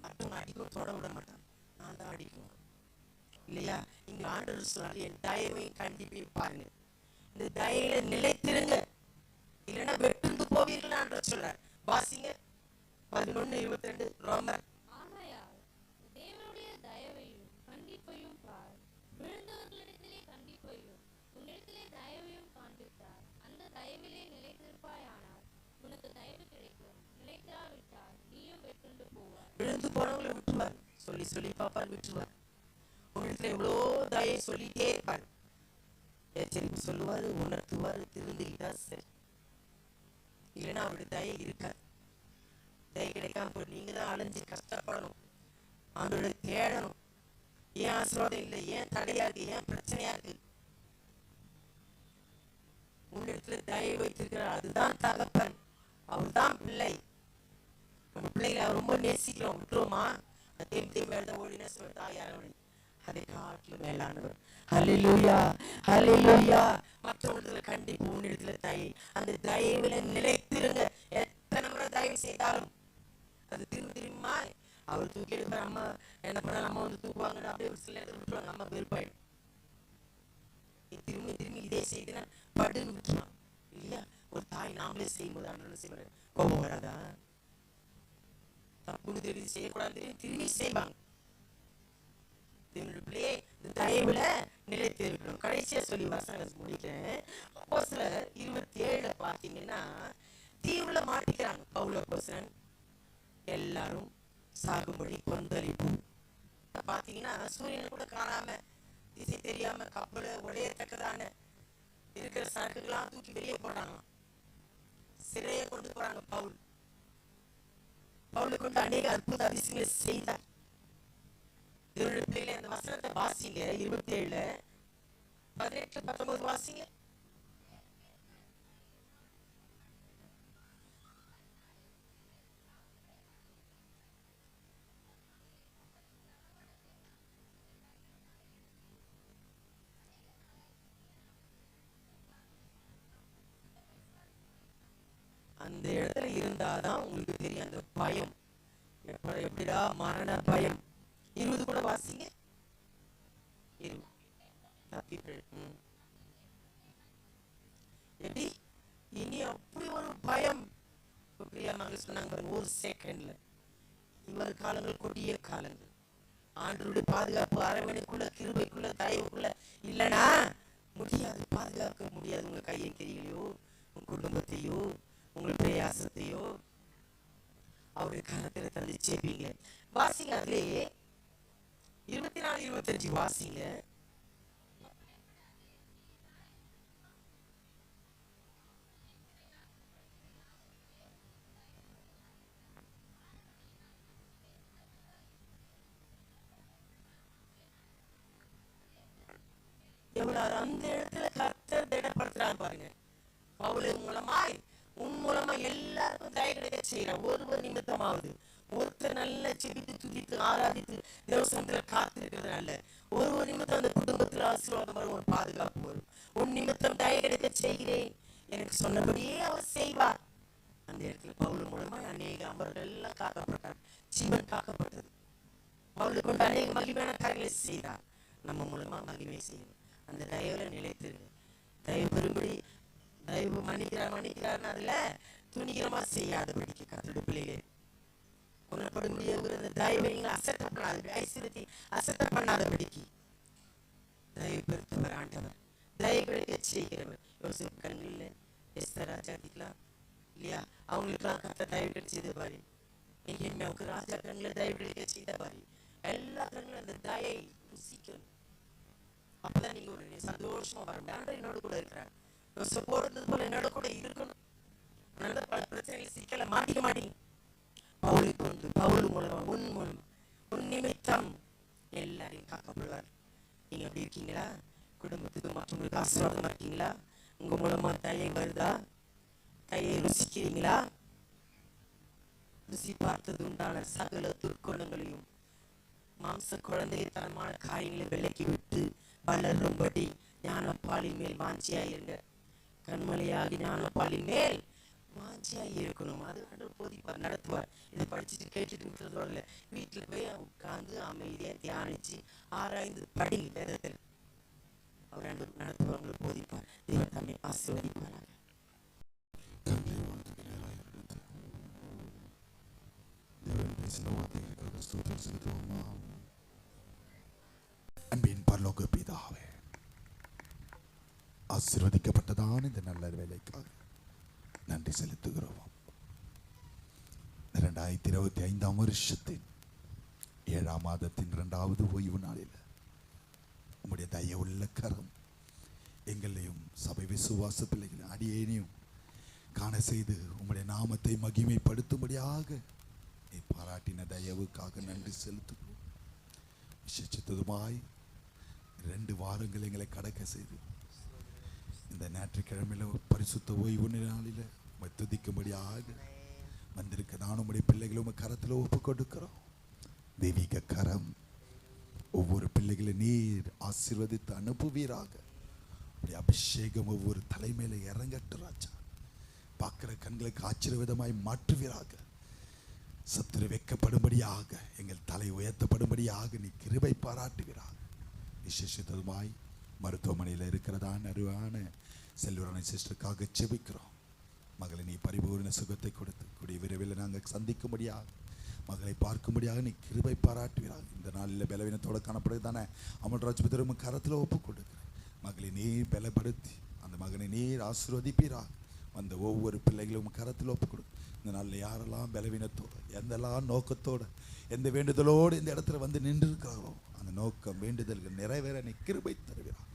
மற்றவங்க அடிக்க தொட விட மாட்டாங்க, நான் தான் அடிக்கணும் இல்லையா? இங்க ஆண்டவர் சொல்றாரு, என் தயவையும் கண்டிப்பையும் பாருங்க, இந்த தயையில நிலைத்திருங்க, இல்லைன்னா வெட்டுந்து போவீர்கள் ஆண்டவர் சொல்றார். வாசிங்க 11:22 ரோமர்.
ஆகையால் தேவனுடைய தயவையும் கண்டிப்பையும் பார், விழுந்தவர்களிடத்திலே கண்டிப்பையும் உன்னிடத்திலே தயவையும் காண்பித்தார். அந்த தயவிலே நிலைத்திருப்பாயானால் உனக்கு தயவு கிடைக்கும், நிலைத்திராவிட்டால் நீயும் வெட்டுண்டு போவார்.
விழுந்து போனவங்களை விட்டுவார், சொல்லி சொல்லி பாப்பார், விட்டுவார். உங்களிடத்துல எவ்வளோ தயை சொல்லிட்டே இருப்பார், எச்சரிப்பு சொல்லுவாரு, உணர்த்துவாரு, திருந்துகிட்டா சரி. இல்லைன்னா அவருடைய தயை இருக்காது. தயை கிடைக்காம போய் நீங்க தான் அலைஞ்சு கஷ்டப்படணும், அவங்களோட தேடணும். ஏன் ஆசீர்வாதம் இல்லை, ஏன் தடையா இருக்கு, ஏன் பிரச்சனையா இருக்கு? உன்னிடத்துல தயவு வைத்திருக்கிறார். அதுதான் தகப்பன், அவர்தான் பிள்ளை. நம்ம பிள்ளைகளை அவர் ரொம்ப நேசிக்கிறோம். விட்டுருவோமா? ஓடின தாயாரவனை அதை காட்டிலும் மேலானவர். ஹல்லேலூயா, ஹல்லேலூயா. மற்றவர்களை கண்டிப்பு உன்னிடத்துல தயை, அந்த தயவுல நிலைத்திருங்க. எத்தனை முறை தயவு செய்தாலும் அது திரும்ப அவர் தூக்கி எடுப்பார். அம்மா என்ன பண்ணாலும் அம்மா வந்து தூக்குவாங்க, அப்படியே ஒரு சில நேரத்தில் விட்டுருவாங்க. அம்மா வெறுப்பாயிடும். திரும்பி திரும்பி இதே செய்து படுன்னு விட்டுருவான் இல்லையா? ஒரு தாய் நாமளே செய்யும்போது ஆண்டவரை செய்வார். கோபம் வராதா? தப்புன்னு தெரிஞ்சு செய்யக்கூடாது, திரும்பி செய்வாங்க. தயவுல நிலைத்து இருக்கணும். கடைசியா சொல்லி வசனம் முடிக்கிறேன். அப்போஸ்தலர் 27 பாத்தீங்கன்னா தீவுல மாட்டிக்கிறாங்க பவுல் அப்போஸ்தலன். எல்லாரும் சாகும்படி கொந்தளிப்பு. பாத்தீங்கன்னா சூரியனை கூட காணாம, திசை தெரியாம, கப்பலை உடையத்தக்கதான இருக்கிற சரக்குகளாம் தூக்கி வெளியே போடுறாங்க. சிறையை கொண்டு போறாங்க. பவுலை கொண்டு அநேக அற்புத அதிசயங்களை செய்தார். அந்த வசனத்தை வாசிங்க. 27 18 19 வாசிங்க. அந்த இடத்துல இருந்தாதான் உங்களுக்கு தெரியும் அந்த பயம் எப்படிடா, மரண பயம். 20 கூட வாசிங்க. எப்படி இனி அப்படி ஒரு பயம் சொன்னாங்க. ஒரு செகண்ட்ல இவர் காலங்கள் கொடிய காலங்கள். ஆண்டவருடைய பாதுகாப்பு அரவணைக்குள்ள, கிருபைக்குள்ள, தயவுக்குள்ள இல்லைன்னா முடியாது. பாதுகாக்க முடியாது. உங்க கையை கையிலையோ, உங்க குடும்பத்தையோ, உங்க பிரயாசத்தையோ அவருடைய கரத்துல தந்து சேப்பீங்க. வாசிங்க. அதுலேயே 24 25 வாசிங்க. எவ்வளவு அந்த இடத்துல கர்த்தர் திடப்படுத்துறாரு பாருங்க. பவுலின் மூலமாய் உன் மூலமா எல்லாருக்கும் தயை கிடைக்க செய்யறான். ஒருவர் நிமித்தமாவது ஒருத்தர் நல்ல செபித்து துதித்து ஆராதித்து தேவசனத்துல காத்திருக்கிறதுனால ஒரு நிமித்தம் அந்த குடும்பத்தில் ஆசீர்வாதம் வரும், ஒரு பாதுகாப்பு வரும். உன் நிமித்தம் தயை கிடைக்க செய்கிறேன் எனக்கு சொன்னபடியே அவர் செய்வார். அந்த இடத்துல பவுல் மூலமா அநேக அமர்கள் எல்லாம் காக்கப்பட்டார். ஜீவன் காக்கப்பட்டது. பவுலை கொண்டு அநேக மகிமையான காரியங்களை செய்தார். நம்ம மூலமா மகிமை செய்யணும். அந்த தயவுல நிலைத்திருக்கு. தயவு பெரும்படி தயவு மன்னிக்கிறார் அதுல துணிகரமா செய்யாதபடிக்கு கர்த்தருடைய பிள்ளைகளே கொல்லப்பட முடியாது. தயவை நீங்கள் அசட்ட பண்ணாத, ஐஸ்வர்யத்தை அசட்ட பண்ணாதபடிக்கு தயவு பெருத்தவர் ஆண்டவர், தயவு கிடைக்க செய்கிறவர். யோசேப்பு கண்ணில் எஸ்தர் ராஜாதிக்கலாம் இல்லையா? அவங்களுக்குலாம் கர்த்தர் தயவு கிடைக்க செய்த பாரு. எங்கேயுமே ராஜா கண்ணில் தயவு கிடைக்க செய்த பாரு. எல்லா கண்ணிலும் அந்த தயை ருசிக்கணும். அப்பதான் நீங்க ஒரு சந்தோஷமா வரணும். ஆண்டவர் என்னோட கூட இருக்கிறார். போறது போல என்னோட கூட இருக்கணும். நல்ல பல பிரச்சனைகள் சிக்கல மாட்டிக்க மாட்டீங்க. பவுலுக்கு வந்து பவுல் மூலமா உன் நிமித்தம் எல்லாரையும் காக்கப்படுவார். நீங்க எப்படி இருக்கீங்களா? குடும்பத்துக்கு மற்றவங்களுக்கு ஆசீர்வாதமா இருக்கீங்களா? உங்க மூலமா தயை வருதா? தயை ருசிக்கிறீங்களா? ருசி பார்த்தது உண்டான சகல துர்க்குணங்களையும் மாம்ச குழந்தைத்தனமான காரியங்களை விலக்கி விட்டு வளரும்படி ஞானப்பாலின் மேல் வாஞ்சியாயிருங்க. கண்மலையாகி ஞானப்பாலின் மேல் வாஞ்சியாய் இருக்கணும். அது ஆண்டவர் போதிப்பார், நடத்துவார். இதை படிச்சுட்டு கேட்டுட்டு இருக்கிறதோட வீட்டுல போய் உட்கார்ந்து அமைதியா தியானிச்சு ஆராய்ந்து படி வேதத்தில் அவர் ஆண்டவர் நடத்துவாங்க, போதிப்பார். தேவன் தம்மை ஆசீர்வதிப்பாராக.
அன்பின் பரலோக பிதாவே, ஆசீர்வதிக்கப்பட்டதான இந்த நல்ல வேலைக்காக நன்றி செலுத்துகிறோம். 2025 வருஷத்தின் 7ஆம் மாதத்தின் 2வது ஓய்வு நாளில் உம்முடைய தயவுள்ள கரம் எங்களையும் சபை விசுவாச பிள்ளைகள் அடியேனையும் காண செய்து உம்முடைய நாமத்தை மகிமைப்படுத்தும்படியாக நீ பாராட்டின தயவுக்காக நன்றி செலுத்துகிறோம். விசேஷித்ததுமாய் 2 வாரங்கள் எங்களை கடக்க செய்து இந்த ஞாயிற்றுக்கிழமையில பரிசுத்த ஓய்வு நாளில் உம்மை துதிக்கும்படியாக வந்திருக்க நானும் உம்முடைய பிள்ளைகளும் உம்மை கரத்தில் ஒப்பு கொடுக்கிறோம். தெய்வீக கரம் ஒவ்வொரு பிள்ளைகளை நீர் ஆசீர்வதித்து அனுப்புவீராக. உம்முடைய அபிஷேகம் ஒவ்வொரு தலைமையில இறங்கட்டும் ராஜா. பார்க்கிற கண்களுக்கு ஆச்சரியவிதமாய் மாற்றுவீராக. சத்துரு வைக்கப்படும்படியாக எங்கள் தலை உயர்த்தப்படும்படியாக நீ கிருபை பாராட்டுவீராக. விசேஷித்ததுமாய் மருத்துவமனையில் இருக்கிறதான அருவான செல்வரான சிஸ்டருக்காக செபிக்கிறோம். மகளை நீ பரிபூர்ண சுகத்தை கொடுத்து கூடிய விரைவில் நாங்கள் சந்திக்கும்படியாக மகளை பார்க்கும்படியாக நீ கிருபை பாராட்டுவீராக. இந்த நாளில் பலவீனத்தோடு காணப்படுதானே அமல்ராஜ் பிதரும் கரத்தில் ஒப்பு கொடுக்கிறேன். மகளை நீர் பலப்படுத்தி அந்த மகனை நீர் ஆசீர்வதிப்பீராக. அந்த ஒவ்வொரு பிள்ளைகளும் கரத்தில் ஒப்பு கொடு. இந்த நாளில் யாரெல்லாம் பலவீனத்தோடு எந்தெல்லாம் நோக்கத்தோடு எந்த வேண்டுதலோடு இந்த இடத்துல வந்து நின்று இருக்கிறாரோ அந்த நோக்கம் வேண்டுதல்கள் நிறைவேற நீ கிருபை தருவீராக.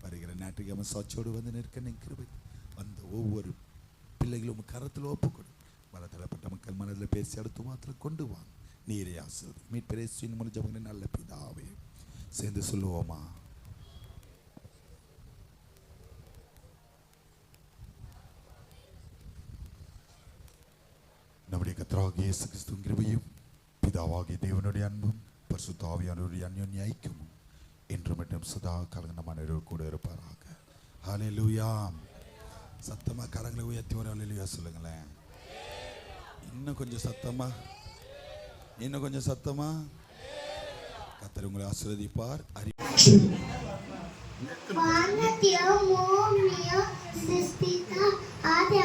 வருகிற ஞாயிற்றுக்கிழமை சாட்சியோடு வந்து நிற்க நீ கிருபை அந்த ஒவ்வொரு பிள்ளைகளும் கரத்தில் ஒப்பு கொடு. பலதரப்பட்ட மக்கள் மனதில் பேசி அடுத்த மாத்திரம் கொண்டு வாங்க. நீரே ஆசீர்வதி. மீட்பரேசுவின் மூலம் ஜெபங்களை நல்ல பிதாவே. சேர்ந்து சொல்லுவோமா? நம்முடைய கர்த்தராகிய இயேசு கிறிஸ்துவின் கிருபையும் பிதாவாகிய தேவனுடைய அன்பும் பரிசுத்த ஆவியானவருடைய அன்யோன்ய ஐக்கியமும் என்று மட்டும் சதா காலம் நம்ம அனைவரோடு கூட இருப்பாராக. ஹல்லேலூயா. சத்தமா கரங்களை உயர்த்தி ஒரு ஹல்லேலூயா சொல்லுங்களேன். இன்னும் கொஞ்சம் சத்தமா, இன்னும் கொஞ்சம் சத்தமா. கர்த்தர் உங்களை ஆசீர்வதிப்பார்.
வானத்தையும் பூமியையும் சிருஷ்டித்த ஆதி